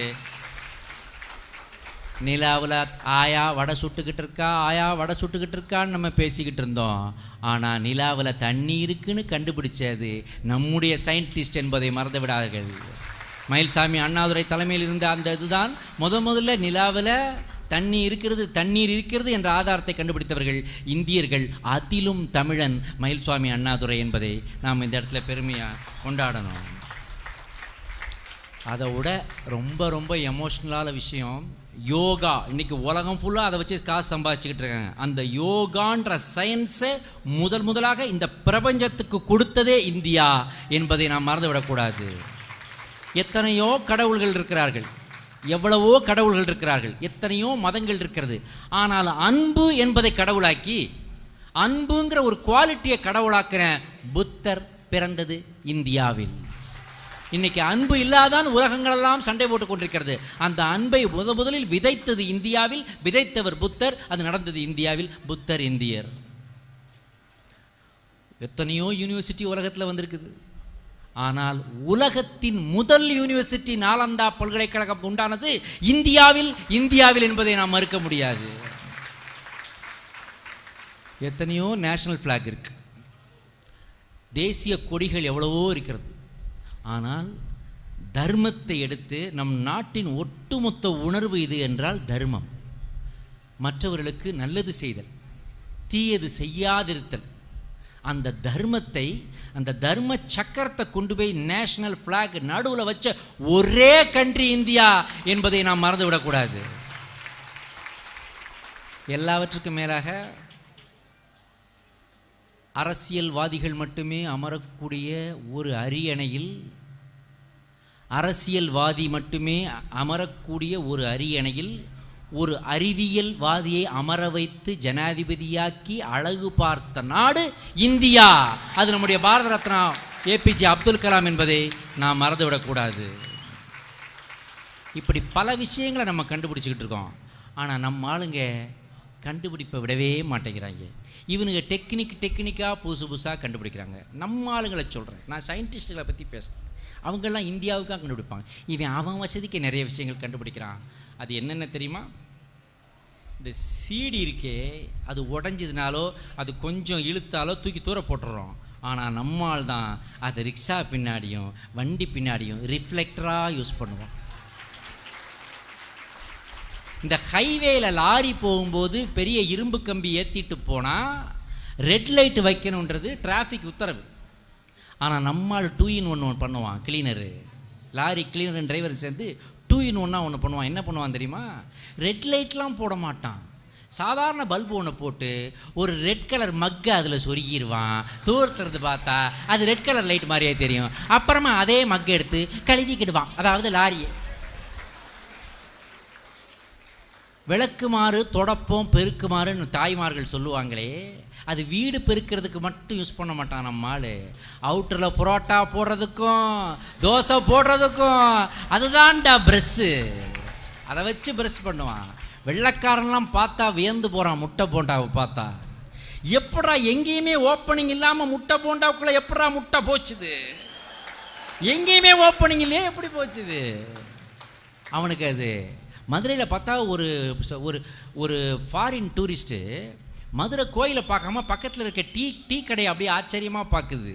நிலாவில் ஆயா வடை சுட்டுக்கிட்டு இருக்கான்னு நம்ம பேசிக்கிட்டு இருந்தோம். ஆனால் நிலாவில் தண்ணி இருக்குன்னு கண்டுபிடிச்சது நம்முடைய சயின்டிஸ்ட் என்பதை மறந்து விடார்கள். மயில்சாமி அண்ணாதுரை தலைமையில் இருந்த அந்த இதுதான் முதல்ல நிலாவில் தண்ணீர் இருக்கிறது என்ற ஆதாரத்தை கண்டுபிடித்தவர்கள் இந்தியர்கள். அதிலும் தமிழன் மயில்சாமி அண்ணாதுரை என்பதை நாம் இந்த இடத்துல பெருமையாக கொண்டாடணும். அதை விட ரொம்ப எமோஷ்னலான விஷயம் யோகா. இன்னைக்கு உலகம் ஃபுல்லாக அதை வச்சு காசு சம்பாதிச்சுக்கிட்டு இருக்காங்க. அந்த யோகான்ற சயின்ஸை முதலாக இந்த பிரபஞ்சத்துக்கு கொடுத்ததே இந்தியா என்பதை நாம் மறந்துவிடக்கூடாது. எத்தனையோ கடவுள்கள் இருக்கிறார்கள், எவ்வளவோ கடவுள்கள் இருக்கிறார்கள், எத்தனையோ மதங்கள் இருக்கிறது. ஆனால் அன்பு என்பதை கடவுளாக்கி, அன்புங்கிற ஒரு குவாலிட்டியை கடவுளாக்கிற புத்தர் பிறந்தது இந்தியாவில். இன்னைக்கு அன்பு இல்லாதான் உலகங்களெல்லாம் சண்டை போட்டுக் கொண்டிருக்கிறது. அந்த அன்பை முதலில் விதைத்தது இந்தியாவில், விதைத்தவர் புத்தர். அது நடந்தது இந்தியாவில். புத்தர் இந்தியர். எத்தனையோ யூனிவர்சிட்டி உலகத்தில் வந்திருக்குது. ஆனால் உலகத்தின் முதல் யூனிவர்சிட்டி நாலந்தா பல்கலைக்கழகம் உண்டானது இந்தியாவில் என்பதை நாம் மறுக்க முடியாது. எத்தனையோ நேஷனல் ஃபிளாக் இருக்கு, தேசிய கொடிகள் எவ்வளவோ இருக்கிறது. ஆனால் தர்மத்தை எடுத்து நம் நாட்டின் ஒட்டுமொத்த உணர்வு இது என்றால் தர்மம், மற்றவர்களுக்கு நல்லது செய்தல், தீயது செய்யாதிருத்தல். அந்த தர்மத்தை, அந்த தர்ம சக்கரத்தை கொண்டு போய் நேஷனல் பிளாக் நடுவில் வச்ச ஒரே கண்ட்ரி இந்தியா என்பதை நாம் மறந்துவிடக்கூடாது. எல்லாவற்றுக்கும் மேலாக அரசியல்வாதிகள் மட்டுமே அமரக்கூடிய ஒரு அரியணையில், அரசியல்வாதி மட்டுமே அமரக்கூடிய ஒரு அரியணையில் ஒரு அறிவியல்வாதியை அமர வைத்து ஜனாதிபதியாக்கி அழகு பார்த்த நாடு இந்தியா. அது நம்முடைய பாரத ரத்னா ஏபிஜே அப்துல் கலாம் என்பதை நாம் மறந்துவிடக்கூடாது. இப்படி பல விஷயங்களை நம்ம கண்டுபிடிச்சிக்கிட்டு இருக்கோம். ஆனால் நம்ம ஆளுங்க கண்டுபிடிப்பை விடவே மாட்டேங்கிறாங்க. இவனுங்க டெக்னிக்காக புதுசாக கண்டுபிடிக்கிறாங்க. நம்ம ஆளுங்களை சொல்கிறேன், நான் சயின்டிஸ்டுகளை பற்றி பேசுகிறேன். அவங்கெல்லாம் இந்தியாவுக்காக கண்டுபிடிப்பாங்க. இவன் அவன் வசதிக்கு நிறைய விஷயங்கள் கண்டுபிடிக்கிறான். அது என்னென்ன தெரியுமா? இந்த சீடி இருக்கே, அது உடஞ்சதுனாலோ அது கொஞ்சம் இழுத்தாலோ தூக்கி தூர போட்டுறோம். ஆனால் நம்மால் தான் அதை ரிக்ஷா பின்னாடியும் வண்டி பின்னாடியும் ரிஃப்ளெக்டராக யூஸ் பண்ணுவோம். இந்த ஹைவேல லாரி போகும்போது பெரிய இரும்பு கம்பி ஏற்றிட்டு போனால் ரெட் லைட் வைக்கணுன்றது டிராஃபிக் உத்தரவு. ஆனால் நம்மால் 2-in-1 பண்ணுவான். கிளீனரு, லாரி கிளீனர் டிரைவர் சேர்ந்து 2-in-1 ஒன்று பண்ணுவான். என்ன பண்ணுவான் தெரியுமா? ரெட் லைட்லாம் போட மாட்டான். சாதாரண பல்பு ஒன்று போட்டு ஒரு ரெட் கலர் மக்கை அதில் சொருகிடுவான். தூரத்துறது பார்த்தா அது ரெட் கலர் லைட் மாதிரியே தெரியும். அப்புறமா அதே மக்கை எடுத்து கழுதிக்கிடுவான். அதாவது லாரியை விளக்குமாறு தொடப்போம் பெருக்குமாறுன்னு தாய்மார்கள் சொல்லுவாங்களே, அது வீடு பெருக்கிறதுக்கு மட்டும் யூஸ் பண்ண மாட்டான் நம்மால். அவுட்டரில் புரோட்டா போடுறதுக்கும் தோசை போடுறதுக்கும் அதுதான்டா ப்ரெஷ்ஷு. அதை வச்சு ப்ரெஷ் பண்ணுவான். வெள்ளைக்காரன்லாம் பார்த்தா வியந்து போகிறான். முட்டை போண்டாவை பார்த்தா எப்படா எங்கேயுமே ஓப்பனிங் இல்லாமல் முட்டை போண்டாவுக்குள்ளே எப்படா முட்டை போச்சுது? எங்கேயுமே ஓப்பனிங் இல்லையே, எப்படி போச்சுது அவனுக்கு? அது மதுரையில் பார்த்தா ஒரு ஒரு ஃபாரின் டூரிஸ்ட்டு மதுரை கோயிலை பார்க்காம பக்கத்தில் இருக்க டீ கடையை அப்படியே ஆச்சரியமாக பார்க்குது.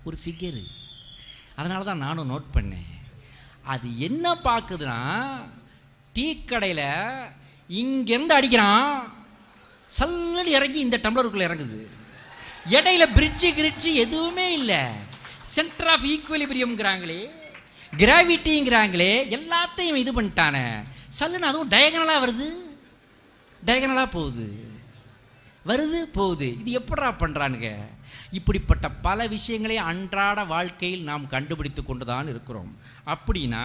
ஒரு ஃபிகரு. அதனால தான் நானும் நோட் பண்ணேன். அது என்ன பார்க்குதுன்னா, டீ கடையில் இங்கேருந்து அடிக்கிறான், சல்லடி இறங்கி இந்த டம்ளருக்குள்ளே இறங்குது. இடையில பிரிட்ஜு எதுவுமே இல்லை. சென்டர் ஆஃப் ஈக்குவலிபிரியம்ங்கிறாங்களே, கிராவிட்டிங்கிறாங்களே, எல்லாத்தையும் இது பண்ணிட்டானே. சல்லுன்னு அதுவும் டயகனலாக வருது, டயகனலாக போகுது. இது எப்படா பண்ணுறானுங்க? இப்படிப்பட்ட பல விஷயங்களை அன்றாட வாழ்க்கையில் நாம் கண்டுபிடித்து கொண்டு தான் இருக்கிறோம். அப்படின்னா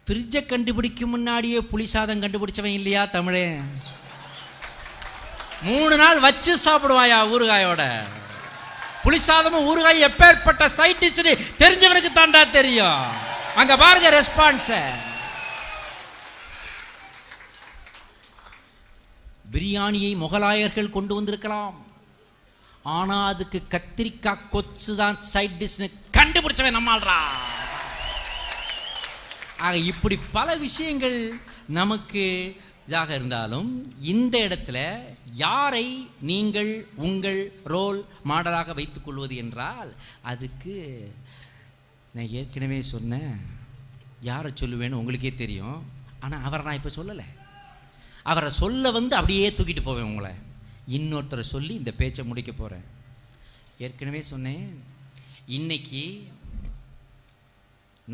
ஃப்ரிட்ஜை கண்டுபிடிக்கும் முன்னாடியே புளி சாதம் கண்டுபிடிச்சவன் இல்லையா தமிழே? 3 நாள் வச்சு சாப்பிடுவாயா ஊறுகாயோட? புளிசாதமும் ஊறுகாய் எப்பேற்பட்ட சைட் டிஷ்னு தெரிஞ்சவனுக்கு தாண்டா தெரியும். அங்க பாருங்க ரெஸ்பான்ஸ். பிரியாணியை முகலாயர்கள் கொண்டு வந்திருக்கலாம், ஆனா அதுக்கு கத்திரிக்காய் கொச்சு தான் சைட் டிஷ்னு கண்டுபிடிச்சவன் நம்மால்ரா. ஆக இப்படி பல விஷயங்கள் நமக்கு இதாக இருந்தாலும், இந்த இடத்துல யாரை நீங்கள் உங்கள் ரோல் மாடலாக வைத்துக் கொள்வது என்றால், அதுக்கு நான் ஏற்கனவே சொன்னேன். யாரை சொல்லுவேன்னு உங்களுக்கே தெரியும். ஆனால் அவரை நான் இப்போ சொல்லலை. அவரை சொல்ல அப்படியே தூக்கிட்டு போவேன் உங்களை. இன்னொருத்தரை சொல்லி இந்த பேச்சை முடிக்க போகிறேன். ஏற்கனவே சொன்னேன், இன்னைக்கு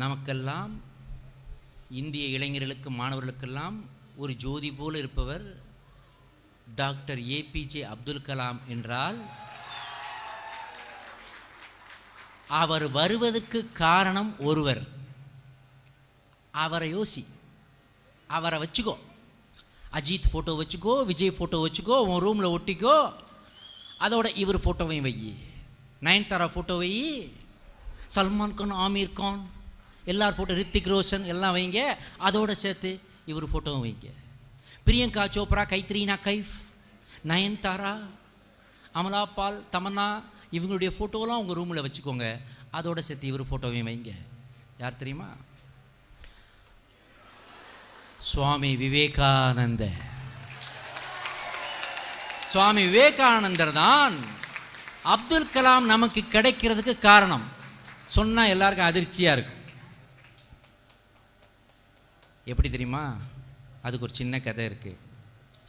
நமக்கெல்லாம், இந்திய இளைஞர்களுக்கு மாணவர்களுக்கெல்லாம் ஒரு ஜோதி போல இருப்பவர் டாக்டர் ஏபிஜே அப்துல் கலாம் என்றால், அவர் வருவதற்கு காரணம் ஒருவர். அவரை யோசி, அவரை வச்சுக்கோ. அஜித் ஃபோட்டோ வச்சுக்கோ, விஜய் ஃபோட்டோ வச்சுக்கோ, உன் ரூமில் ஒட்டிக்கோ. அதோட இவர் ஃபோட்டோவையும் வை, நயன்தாரா ஃபோட்டோ வை, சல்மான் கான், ஆமீர் கான், எல்லார் ஃபோட்டோ, ரித்திக் ரோஷன் எல்லாம் வைங்க. அதோடு சேர்த்து இவர் ஃபோட்டோவும் வைங்க. பிரியங்கா சோப்ரா, கைத்ரீனா கைஃப், நயன்தாரா, அமலா பால், தமன்னா, இவங்களுடைய ஃபோட்டோலாம் உங்கள் ரூமில் வச்சுக்கோங்க. அதோடு சேர்த்து இவர் ஃபோட்டோவையும் வைங்க. யார் தெரியுமா? சுவாமி விவேகானந்தர். சுவாமி விவேகானந்தர் தான் அப்துல் கலாம் நமக்கு கிடைக்கிறதுக்கு காரணம். சொன்னால் எல்லாருக்கும் அதிர்ச்சியாக இருக்கும். எப்படி தெரியுமா? அதுக்கு ஒரு சின்ன கதை இருக்குது.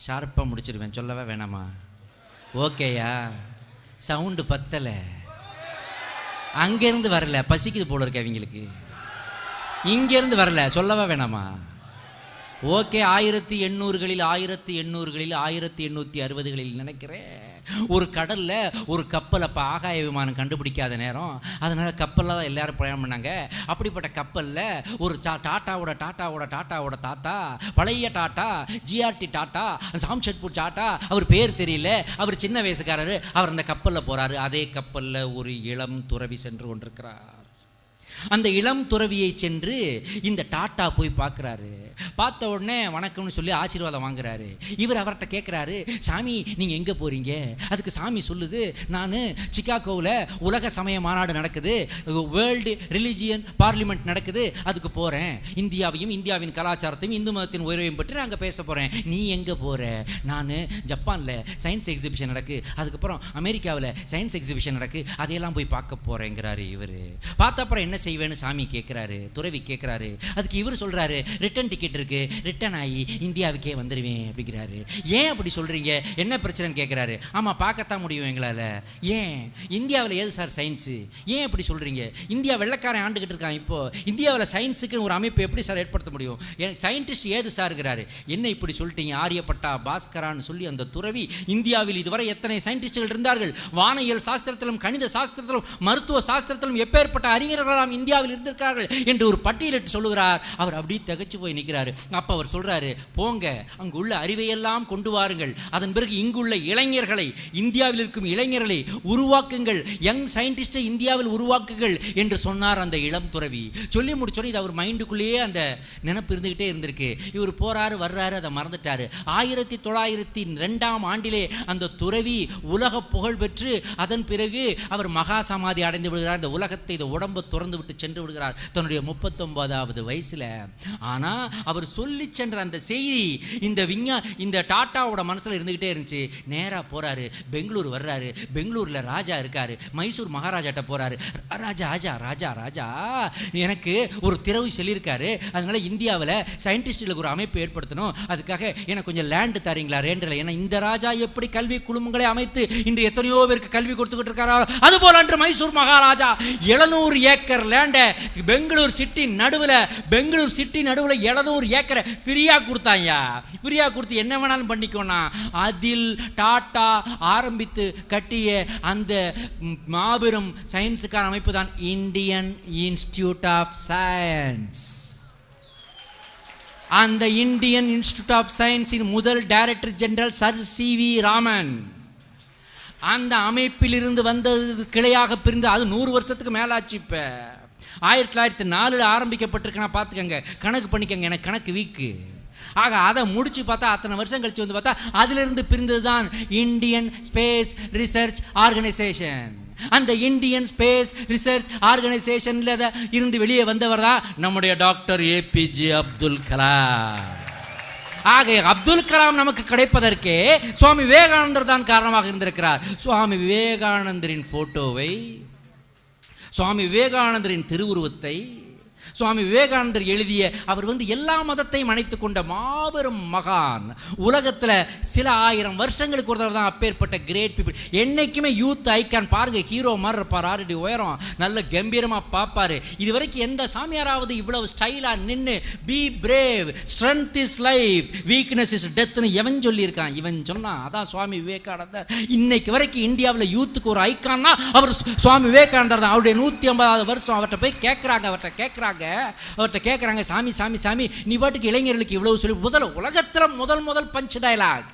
ஷார்ப்பாக முடிச்சிருவேன், சொல்லவே வேணாமா? ஓகேயா? சவுண்டு பத்தலை, அங்கேருந்து வரல, பசிக்குது போல இருக்கு அவங்களுக்கு, இங்கேருந்து வரல, சொல்லவா வேணாமா? ஓகே. 1800களில் 1860களில் நினைக்கிறேன், ஒரு கடல்ல ஒரு கப்பல், அப்போ ஆகாய விமானம் கண்டுபிடிக்காத நேரம், அதனால கப்பலில் தான் எல்லாரும் பிரயாணம் பண்ணாங்க. அப்படிப்பட்ட கப்பலில் ஒரு டாட்டாவோட தாத்தா, பழைய டாட்டா, ஜிஆர்டி டாட்டா, சாம்ஷெட்பூர் டாட்டா, அவர் பேர் தெரியல, அவர் சின்ன வயசுக்காரரு, அவர் அந்த கப்பலில் போறாரு. அதே கப்பலில் ஒரு இளம் துறவி சென்று கொண்டிருக்கிறார். அந்த இளம் துறவியை சென்று இந்த டாட்டா போய் பார்க்குறாரு. பார்த்த உடனே வணக்கம்னு சொல்லி ஆசீர்வாதம் வாங்குறாரு. இவர் அவர்கிட்ட கேட்குறாரு, சாமி நீங்கள் எங்கே போகிறீங்க? அதுக்கு சாமி சொல்லுது, நான் சிகாகோவில் உலக சமய மாநாடு நடக்குது, வேர்ல்டு ரிலிஜியன் பார்லிமெண்ட் நடக்குது, அதுக்கு போகிறேன். இந்தியாவையும் இந்தியாவின் கலாச்சாரத்தையும் இந்து மதத்தின் உயர்வையும் பற்றி நாங்கள் பேச போகிறேன். நீ எங்கே போகிற? நான் ஜப்பானில் சயின்ஸ் எக்ஸிபிஷன் நடக்கு, அதுக்கப்புறம் அமெரிக்காவில் சயின்ஸ் எக்ஸிபிஷன் நடக்கு, அதையெல்லாம் போய் பார்க்க போகிறேங்கிறாரு. இவர் பார்த்த அப்புறம் என்ன செய்வேன்னு சாமி கேட்குறாரு, துறவி கேட்குறாரு. அதுக்கு இவர் சொல்கிறாரு, ரிட்டன் டிக்கெட் இருக்கு, ரிட்டன் ஆகி இந்தியாவுக்கே வந்துடுவேன் அப்படிங்கிறாரு. ஏன் அப்படி சொல்கிறீங்க, என்ன பிரச்சனைன்னு கேட்குறாரு. ஆமாம், பார்க்கத்தான் முடியும் எங்களால். ஏன் இந்தியாவில் ஏது சார் சயின்ஸு? ஏன் அப்படி சொல்கிறீங்க? இந்தியா வெள்ளைக்காரன் ஆண்டுகிட்டு இருக்கான். இப்போது இந்தியாவில் சயின்ஸுக்கு ஒரு அமைப்பு எப்படி சார் ஏற்படுத்த முடியும்? சயின்டிஸ்ட் ஏது சார்ங்கிறாரு. என்ன இப்படி சொல்லிட்டீங்க? ஆரியப்பட்டா, பாஸ்கரான்னு சொல்லி அந்த துறவி, இந்தியாவில் இதுவரை எத்தனை சயின்டிஸ்டுகள் இருந்தார்கள், வானியல் சாஸ்திரத்திலும் கணித சாஸ்திரத்திலும் மருத்துவ சாஸ்திரத்திலும் எப்பேற்பட்ட அறிஞர்களாம் இந்தியாவில் இருந்திருக்கிறார்கள் என்று ஒரு பட்டியலிட்டு சொல்லுகிறார். அவர் அப்படியே திகைச்சு போய் நிற்கிறாரு. அப்போ அவர் சொல்றாரு, போங்க அங்கு உள்ள அறிவையெல்லாம் கொண்டு வாருங்கள், அதன் பிறகு இங்குள்ள இளைஞர்களை, இந்தியாவில் இருக்கும் இளைஞர்களை உருவாக்குங்கள், யங் சயின்டிஸ்டை இந்தியாவில் உருவாக்குங்கள் என்று சொன்னார் அந்த இளம் துறவி. சொல்லி முடிச்சோன்னு இது அவர் மைண்டுக்குள்ளேயே அந்த நினைப்பு இருந்துகிட்டே இருந்திருக்கு. இவர் போறாரு வர்றாரு, அதை மறந்துட்டாரு. 1902 ஆண்டிலே அந்த துறவி உலக புகழ் பெற்று அதன் பிறகு அவர் மகா சமாதி அடைந்து விடுகிறார். இந்த உலகத்தை, இந்த உடம்பை துறந்து விட்டு சென்று விடுகிறார் தன்னுடைய 39வது வயசுல. ஆனா அவர் சொல்லி சென்ற அந்த செய்தி இந்த டாட்டாவோட மனசுல இருந்துகிட்டே இருந்துச்சு. நேரா போறாரு, பெங்களூர் வர்றாரு. பெங்களூர்ல ராஜா இருக்காரு. மைசூர் மகாராஜாட்ட போறாரு. ராஜா எனக்கு ஒரு திறவு சொல்லியிருக்காரு, அதனால இந்தியாவில் சயின்டிஸ்டுகளுக்கு ஒரு அமைப்பு ஏற்படுத்தணும், அதுக்காக எனக்கு கொஞ்சம் லேண்டு தரீங்களா? ரேண்டில். ஏன்னா இந்த ராஜா எப்படி கல்வி குழுமங்களை அமைத்து இன்று எத்தனையோ பேருக்கு கல்வி கொடுத்துக்கிட்டு இருக்காரோ, அதுபோல அன்று மைசூர் மகாராஜா 700 ஏக்கர் லேண்டை பெங்களூர் சிட்டி நடுவில் 700 ஏக்கரை ஃப்ரீயா கொடுத்தாங்க. ஃப்ரீயா கொடுத்து என்ன வேணாலும் பண்ணிக்கோனா. அதில் டாட்டா ஆரம்பித்து கட்டிய அந்த மாபெரும் சயின்ஸுக்கான அமைப்பு தான் இந்தியன் இன்ஸ்டிடியூட் ஆஃப் சயின்ஸ். அந்த இந்தியன் இன்ஸ்டிடியூட் ஆஃப் சயின்ஸின் முதல் director general sir CV. Raman. அந்த அமைப்பிலிருந்து வந்தது கிளையாக பிரிந்து அது 100 வருஷத்துக்கு மேலாச்சு. இப்போ 1904 ஆரம்பிக்கப்பட்டிருக்குன்னா பார்த்துக்கங்க, கணக்கு பண்ணிக்கங்க. எனக்கு கணக்கு வீக்கு. ஆக அதை முடிச்சு பார்த்தா அத்தனை வருஷம் கழிச்சு வந்து பார்த்தா அதிலிருந்து பிரிந்தது தான் இந்தியன் ஸ்பேஸ் ரிசர்ச் ஆர்கனைசேஷன். அந்த இந்தியன் ஸ்பேஸ் ரிசர்ச் ஆர்கனைசேஷன்ல இருந்து வெளியே வந்தவர் தான் நம்முடைய டாக்டர் ஏபிஜே அப்துல் கலாம். ஆக அப்துல் கலாம் நமக்கு கிடைப்பதற்கே சுவாமி விவேகானந்தர் தான் காரணமாக இருந்திருக்கிறார். சுவாமி விவேகானந்தரின் போட்டோவை, சுவாமி விவேகானந்தரின் திருவுருவத்தை, சுவாமி விவேகானந்தர் எழுதிய, அவர் எல்லா மதத்தையும் அணைத்துக் கொண்ட மாபெரும் மகான். உலகத்தில் சில 1000 வருஷங்களுக்கு ஒரு தடவை தான் அப்பேற்பட்ட கிரேட் பீப்புள். என்னைக்குமே யூத் ஐக்கான் பாருங்க, ஹீரோ மாதிரி இருப்பார், 6 அடி உயரம், நல்ல கம்பீரமாக பார்ப்பாரு. இது வரைக்கும் எந்த சாமியாராவது இவ்வளவு ஸ்டைலாக நின்று be brave, strength is life, weakness is டெத்னு எவன் சொல்லியிருக்கான்? இவன் சொன்னான். அதான் சுவாமி விவேகானந்தர். இன்னைக்கு வரைக்கும் இந்தியாவில் யூத்துக்கு ஒரு ஐக்கான்னா அவர் சுவாமி விவேகானந்தர் தான். அவருடைய 150வது வருஷம் அவர்கிட்ட போய் கேட்குறாங்க. சாமி சாமி சாமி, நீ பாட்டுக்கு இளைஞர்களுக்கு இவ்வளவு சொல்லி, உலகத்தில் முதல் பஞ்ச் டயலாக்.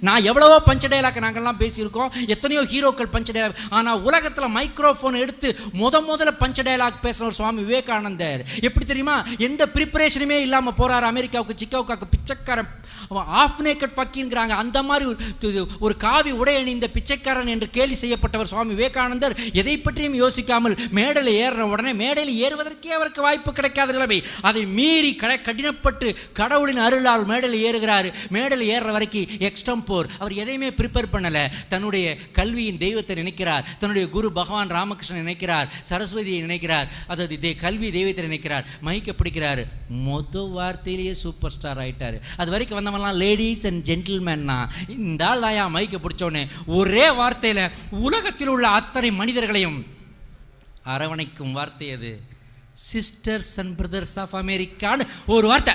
நான் எவ்வளவோ பஞ்ச் டயலாக் நாங்கள்லாம் பேசியிருக்கோம், எத்தனையோ ஹீரோக்கள் பஞ்ச் டயலாக். ஆனால் உலகத்தில் மைக்ரோஃபோன் எடுத்து முதல்ல பஞ்ச் டயலாக் பேசுகிற சுவாமி விவேகானந்தர். எப்படி தெரியுமா? எந்த ப்ரிப்பரேஷனுமே இல்லாமல் போகிறார் அமெரிக்காவுக்கு, சிக்காகோவுக்கு. பிச்சைக்காரன், ஆஃப் நேக்கட் ஃபக்கிங்கிறாங்க, அந்த மாதிரி ஒரு காவி உடை அணிந்த பிச்சைக்காரன் என்று கேலி செய்யப்பட்டவர் சுவாமி விவேகானந்தர். எதை பற்றியும் யோசிக்காமல் மேடையில் ஏறுற உடனே, மேடையில் ஏறுவதற்கே அவருக்கு வாய்ப்பு கிடைக்காத நிலைமை, அதை மீறி கடினப்பட்டு கடவுளின் அருளால் மேடையில் ஏறுகிறார். மேடையில் ஏறுற வரைக்கும் எக்ஸ்ட்ரா எக்ஸ்டம்போர், அவர் எதையுமே ப்ரிப்பேர் பண்ணலை. தன்னுடைய கல்வியின் தெய்வத்தை நினைக்கிறார், தன்னுடைய குரு பகவான் ராமகிருஷ்ணன் நினைக்கிறார், சரஸ்வதியை நினைக்கிறார், அதாவது கல்வி தெய்வத்தை நினைக்கிறார், மைக்க பிடிக்கிறார், வார்த்தையிலேயே சூப்பர் ஸ்டார் ஆயிட்டாரு. அது வரைக்கும் வந்தவங்கலாம் லேடிஸ் அண்ட் ஜென்டில்மேன்னா, இந்த ஆள் தாயா மைக்க பிடிச்சோன்னே ஒரே வார்த்தையில் உலகத்தில் உள்ள அத்தனை மனிதர்களையும் அரவணைக்கும் வார்த்தை அது. சிஸ்டர்ஸ் அண்ட் பிரதர்ஸ் ஆஃப் அமெரிக்கான்னு ஒரு வார்த்தை.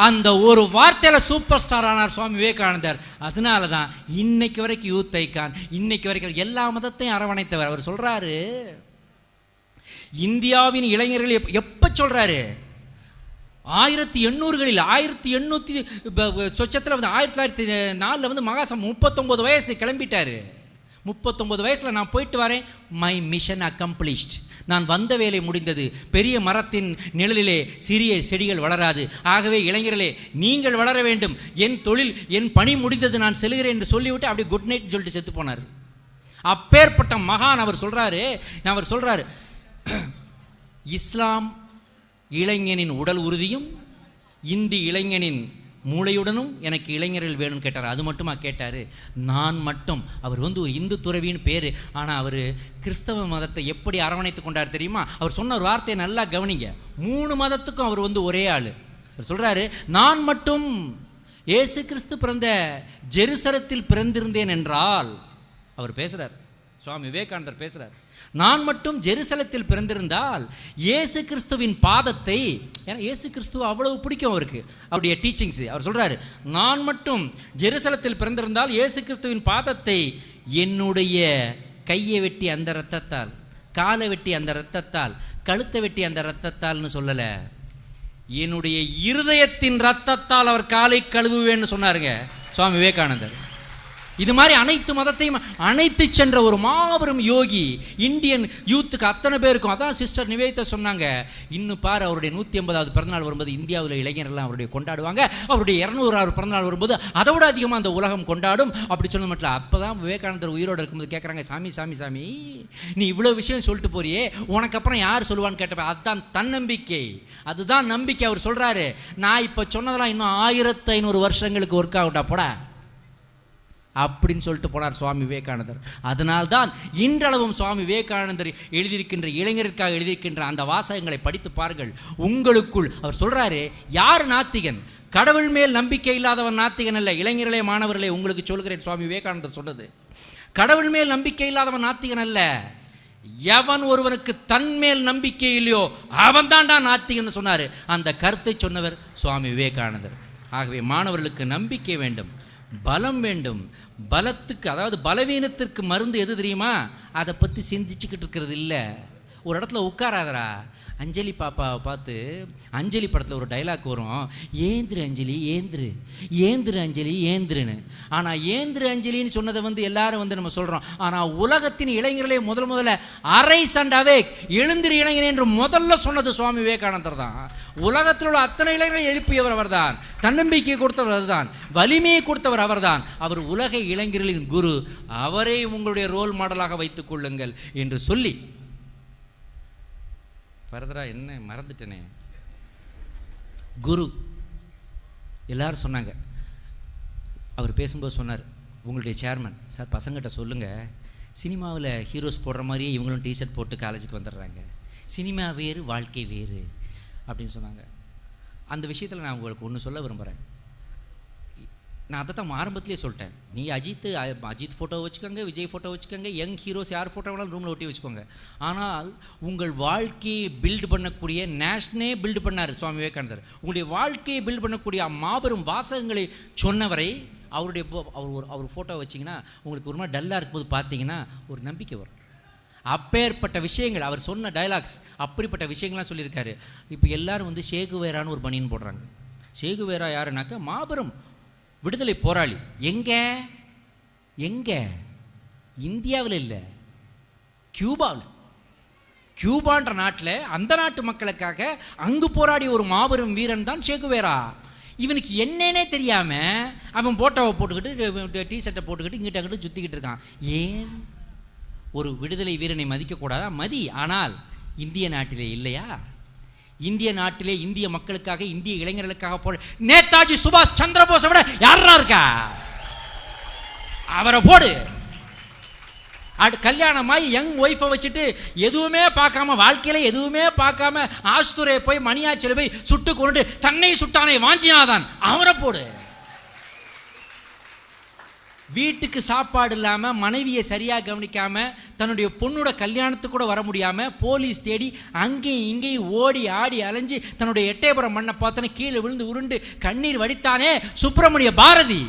அந்த ஒரு வார்த்தையில் சூப்பர் ஸ்டார் ஆனார் சுவாமி விவேகானந்தர். அதனால தான் இன்னைக்கு வரைக்கும் யூத் ஐக்கான், இன்னைக்கு வரைக்கும் எல்லா மதத்தையும் அரவணைத்தவர். அவர் சொல்றாரு, இந்தியாவின் இளைஞர்கள் எப்ப சொல்றாரு, 1800களில் 1800 சொச்சத்தில் வந்து 1904 வந்து மகாசம் 39 வயசு கிளம்பிட்டாரு. 39 வயசில் நான் போயிட்டு வரேன், மை மிஷன் அக்கம்ப்ளிஷ்ட், நான் வந்த வேலை முடிந்தது. பெரிய மரத்தின் நிழலிலே சிறிய செடிகள் வளராது. ஆகவே இளைஞர்களே, நீங்கள் வளர வேண்டும், என் தொழில் என் பணி முடிந்தது, நான் செல்கிறேன் என்று சொல்லிவிட்டு அப்படியே குட் நைட் சொல்லிட்டு செத்து போனார். அப்பேற்பட்ட மகான் அவர் சொல்றாரு, இஸ்லாம் இளைஞனின் உடல் உறுதியும் இந்தி இளைஞனின் மூளையுடனும் எனக்கு இளைஞர்கள் வேணும்னு கேட்டார். அது மட்டுமா கேட்டார்? நான் மட்டும், அவர் வந்து ஒரு இந்து துறவின்னு பேர், ஆனால் அவர் கிறிஸ்தவ மதத்தை எப்படி அரவணைத்து கொண்டார் தெரியுமா? அவர் சொன்ன ஒரு வார்த்தையை நல்லா கவனிங்க. 3 மதத்துக்கும் அவர் வந்து ஒரே ஆள். அவர் சொல்கிறாரு, நான் மட்டும் இயேசு கிறிஸ்து பிறந்த ஜெருசலத்தில் பிறந்திருந்தேன் என்றால், அவர் பேசுகிறார், சுவாமி விவேகானந்தர் பேசுகிறார், நான் மட்டும் ஜெருசலத்தில் பிறந்திருந்தால் இயேசு கிறிஸ்துவின் பாதத்தை, ஏன்னா இயேசு கிறிஸ்துவ அவ்வளவு பிடிக்கும் அவருக்கு, அவருடைய டீச்சிங்ஸ். அவர் சொல்றாரு, நான் மட்டும் ஜெருசலத்தில் பிறந்திருந்தால் இயேசு கிறிஸ்துவின் பாதத்தை என்னுடைய கையை வெட்டி அந்த இரத்தத்தால், காலை வெட்டி அந்த இரத்தத்தால், கழுத்தை வெட்டி அந்த இரத்தத்தால்னு சொல்லல, என்னுடைய இருதயத்தின் இரத்தத்தால் அவர் காலை கழுவுவேன்னு சொன்னாருங்க சுவாமி விவேகானந்தர். இது மாதிரி அனைத்து மதத்தையும் அனைத்து சென்ற ஒரு மாபெரும் யோகி இந்தியன் யூத்துக்கு அத்தனை பேருக்கும். அதான் சிஸ்டர் நிவேதிதா சொன்னாங்க, இன்னும் பாரு அவருடைய 150வது பிறந்தநாள் வரும்போது இந்தியாவில் இளைஞர்கள்லாம் அவருடைய கொண்டாடுவாங்க, அவருடைய 200வது பிறந்தநாள் வரும்போது அதை விட அதிகமாக அந்த உலகம் கொண்டாடும் அப்படி சொன்ன மட்டும். அப்போ தான் விவேகானந்தர் உயிரோடு இருக்கும்போது கேட்குறாங்க, சாமி சாமி சாமி நீ இவ்வளோ விஷயம் சொல்லிட்டு போறியே, உனக்கு அப்புறம் யார் சொல்லுவான்னு கேட்டப்ப, அதுதான் தன்னம்பிக்கை, அதுதான் நம்பிக்கை. அவர் சொல்கிறாரு, நான் இப்போ சொன்னதெல்லாம் இன்னும் 1500 வருஷங்களுக்கு ஒர்க் ஆகுட்டா போடா அப்படின்னு சொல்லிட்டு போனார் சுவாமி விவேகானந்தர். அதனால்தான் இன்றளவும் சுவாமி விவேகானந்தர் எழுதியிருக்கின்ற, இளைஞருக்காக எழுதியிருக்கின்ற அந்த வாசகங்களை படித்து பாருங்கள். உங்களுக்குள் அவர் சொல்றாரு, யார் நாத்திகன்? கடவுள் மேல் நம்பிக்கை இல்லாதவன் நாத்திகன் அல்ல. இளைஞர்களே, மாணவர்களே, உங்களுக்கு சொல்கிறேன், சுவாமி விவேகானந்தர் சொன்னது, கடவுள் மேல் நம்பிக்கை இல்லாதவன் நாத்திகன் அல்ல, எவன் ஒருவனுக்கு தன் மேல் நம்பிக்கை இல்லையோ அவன் தான்டா நாத்திகன் சொன்னார். அந்த கருத்தை சொன்னவர் சுவாமி விவேகானந்தர். ஆகவே மாணவர்களுக்கு நம்பிக்கை வேண்டும், பலம் வேண்டும். பலத்துக்கு, அதாவது பலவீனத்திற்கு மருந்து எது தெரியுமா? அதை பற்றி சிந்திச்சுக்கிட்டு இருக்கிறது இல்லை. ஒரு இடத்துல உட்காராதரா. அஞ்சலி பாப்பாவை பார்த்து அஞ்சலி படத்தில் ஒரு டைலாக் வரும், ஏந்திரு அஞ்சலி ஏந்திரு, ஏந்திரு அஞ்சலி ஏந்திருன்னு. ஆனால் ஏந்திரு அஞ்சலின்னு சொன்னதை வந்து எல்லாரும் வந்து நம்ம சொல்கிறோம். ஆனால் உலகத்தின் இளைஞர்களே முதல்ல அரை சண்டாவே எழுந்திரு இளைஞர் என்று முதல்ல சொன்னது சுவாமி விவேகானந்தர் தான். உலகத்தில் உள்ள அத்தனை இளைஞர்களை எழுப்பியவர் அவர் தான், தன்னம்பிக்கையை கொடுத்தவர் அவர் தான், வலிமையை கொடுத்தவர் அவர் தான். அவர் உலக இளைஞர்களின் குரு, அவரை உங்களுடைய ரோல் மாடலாக வைத்துக் கொள்ளுங்கள் என்று சொல்லி, ஃபர்தரா என்ன மறந்துட்டேனே, குரு எல்லாரும் சொன்னாங்க. அவர் பேசும்போது சொன்னார், உங்களுடைய சேர்மன் சார் பசங்கிட்ட சொல்லுங்கள், சினிமாவில் ஹீரோஸ் போடுற மாதிரியே இவங்களும் டிஷர்ட் போட்டு காலேஜுக்கு வந்துடுறாங்க, சினிமா வேறு வாழ்க்கை வேறு அப்படின்னு சொன்னாங்க. அந்த விஷயத்தில் நான் உங்களுக்கு ஒன்று சொல்ல விரும்புகிறேன். நான் அதை தான் ஆரம்பத்திலே சொல்லிட்டேன், நீ அஜித் ஃபோட்டோ வச்சுக்கோங்க, விஜய் ஃபோட்டோ வச்சுக்கோங்க, யங் ஹீரோஸ் யார் ஃபோட்டோ வேணாலும் ரூமில் ஒட்டி வச்சுக்கோங்க. ஆனால் உங்கள் வாழ்க்கையை பில்டு பண்ணக்கூடிய நேஷனே பில்டு பண்ணார் சுவாமி விவேகானந்தர். உங்களுடைய வாழ்க்கையை பில்டு பண்ணக்கூடிய மாபெரும் வாசகங்களை சொன்னவரை அவர் ஃபோட்டோ வச்சிங்கன்னா உங்களுக்கு ஒரு மாதிரி டல்லாக இருக்கும்போது பார்த்தீங்கன்னா ஒரு நம்பிக்கை வரும். அப்பேற்பட்ட விஷயங்கள் அவர் சொன்ன டைலாக்ஸ், அப்படிப்பட்ட விஷயங்கள்லாம் சொல்லியிருக்காரு. இப்போ எல்லாரும் வந்து சேகுவேரான்னு ஒரு பனியன் போடுறாங்க. சேகுவேரா யாருனாக்கா மாபெரும் விடுதலை போராளி. எங்க இந்தியாவில் இல்லை, கியூபான்ற நாட்டில் அந்த நாட்டு மக்களுக்காக அங்கு போராடிய ஒரு மாபெரும் வீரன் தான் சேகுவேரா. இவனுக்கு என்னன்னே தெரியாமல் அவன் போட்டோவை போட்டுக்கிட்டு டிஷர்ட்டை போட்டுக்கிட்டு இங்கிட்ட அங்கிட்ட சுற்றிக்கிட்டு இருக்கான். ஏன் ஒரு விடுதலை வீரனை மதிக்கக்கூடாதா? மதி, ஆனால் இந்திய நாட்டிலே இல்லையா? இந்திய நாட்டிலே இந்திய மக்களுக்காக இந்திய இளைஞர்களுக்காக போட நேதாஜி சுபாஷ் சந்திர போஸை விட யாரா இருக்கா? அவரை போடு. கல்யாணமாய் யங் ஒய்ஃபை வச்சுட்டு எதுவுமே பார்க்காம, வாழ்க்கையில எதுவுமே பார்க்காம ஆஸ்துரையை போய் மணியாச்சில போய் சுட்டு கொண்டு தன்னை சுட்டானை வாஞ்சினாதான், அவரை போடு. வீட்டுக்கு சாப்பாடு இல்லாமல், மனைவியை சரியாக கவனிக்காமல், தன்னுடைய பொண்ணோட கல்யாணத்துக்கு கூட வர முடியாமல் போலீஸ் தேடி அங்கேயும் இங்கேயும் ஓடி ஆடி அலைஞ்சு தன்னுடைய எட்டயபுரம் மண்ணை பார்த்தோன்னே கீழே விழுந்து உருண்டு கண்ணீர் வடித்தானே சுப்பிரமணிய பாரதி,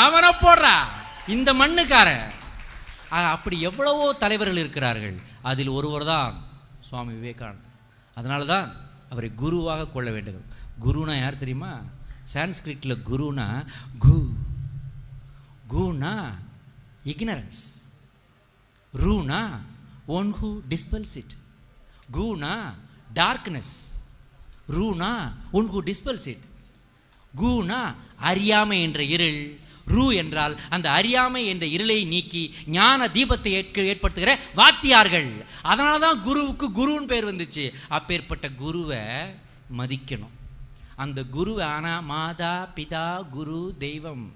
அவனை போடுறா இந்த மண்ணுக்காரன். அப்படி எவ்வளவோ தலைவர்கள் இருக்கிறார்கள். அதில் ஒருவர் தான் சுவாமி விவேகானந்தர். அதனால தான் அவரை குருவாக கொள்ள வேண்டும். குருனா யார் தெரியுமா? சான்ஸ்கிரிட்டில் குருனா Guna ignorance, ரூனா one who dispels it, Guna darkness, ரூனா one who dispels it, Guna அறியாமை என்ற இருள், ரூ என்றால் அந்த அறியாமை என்ற இருளை நீக்கி ஞான தீபத்தை ஏற்படுத்துகிற வாத்தியார்கள். அதனால தான் குருவுக்கு குருன்னு பேர் வந்துச்சு. அப்பேற்பட்ட குருவை மதிக்கணும். அந்த குருவை ஆனால் மாதா பிதா குரு தெய்வம்.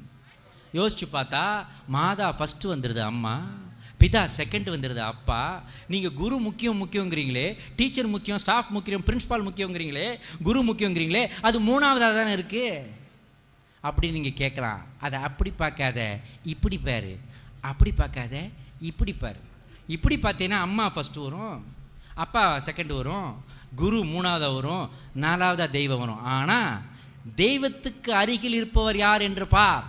யோசிச்சு பார்த்தா மாதா ஃபஸ்ட்டு வந்துடுது அம்மா, பிதா செகண்ட் வந்துடுது அப்பா. நீங்கள் குரு முக்கியங்கிறீங்களே, டீச்சர் முக்கியம், ஸ்டாஃப் முக்கியம், பிரின்ஸ்பால் முக்கியங்கிறீங்களே, குரு முக்கியங்கிறீங்களே, அது மூணாவதாக தானே இருக்குது அப்படி நீங்கள் கேட்கலாம். அதை அப்படி பார்க்காத இப்படி பாரு, அப்படி பார்க்காத இப்படி பாரு. இப்படி பார்த்தீங்கன்னா அம்மா ஃபஸ்ட்டு வரும், அப்பா செகண்ட் வரும், குரு மூணாவதாக வரும், நாலாவதாக தெய்வம் வரும். ஆனால் தெய்வத்துக்கு அருகில் இருப்பவர் யார் என்று பார்.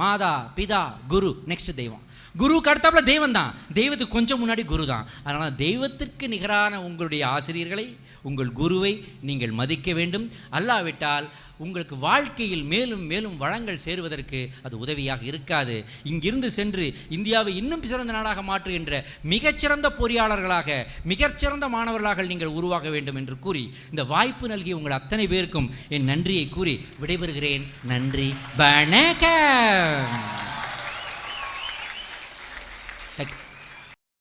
மாதா பிதா குரு, நெக்ஸ்ட் தெய்வம். குருவுக்கு அடுத்தாப்புல தெய்வம் தான், தெய்வத்துக்கு கொஞ்சம் முன்னாடி குரு தான். அதனால் தெய்வத்திற்கு நிகரான உங்களுடைய ஆசிரியர்களை, உங்கள் குருவை நீங்கள் மதிக்க வேண்டும். அல்லாவிட்டால் உங்களுக்கு வாழ்க்கையில் மேலும் மேலும் வளங்கள் சேருவதற்கு அது உதவியாக இருக்காது. இங்கிருந்து சென்று இந்தியாவை இன்னும் சிறந்த நாடாக மாற்றுகின்ற மிகச்சிறந்த பொறியாளர்களாக, மிகச்சிறந்த மாணவர்களாக நீங்கள் உருவாக வேண்டும் என்று கூறி இந்த வாய்ப்பு நல்கிய உங்கள் அத்தனை பேருக்கும் என் நன்றியை கூறி விடைபெறுகிறேன். நன்றி, வணக்கம்.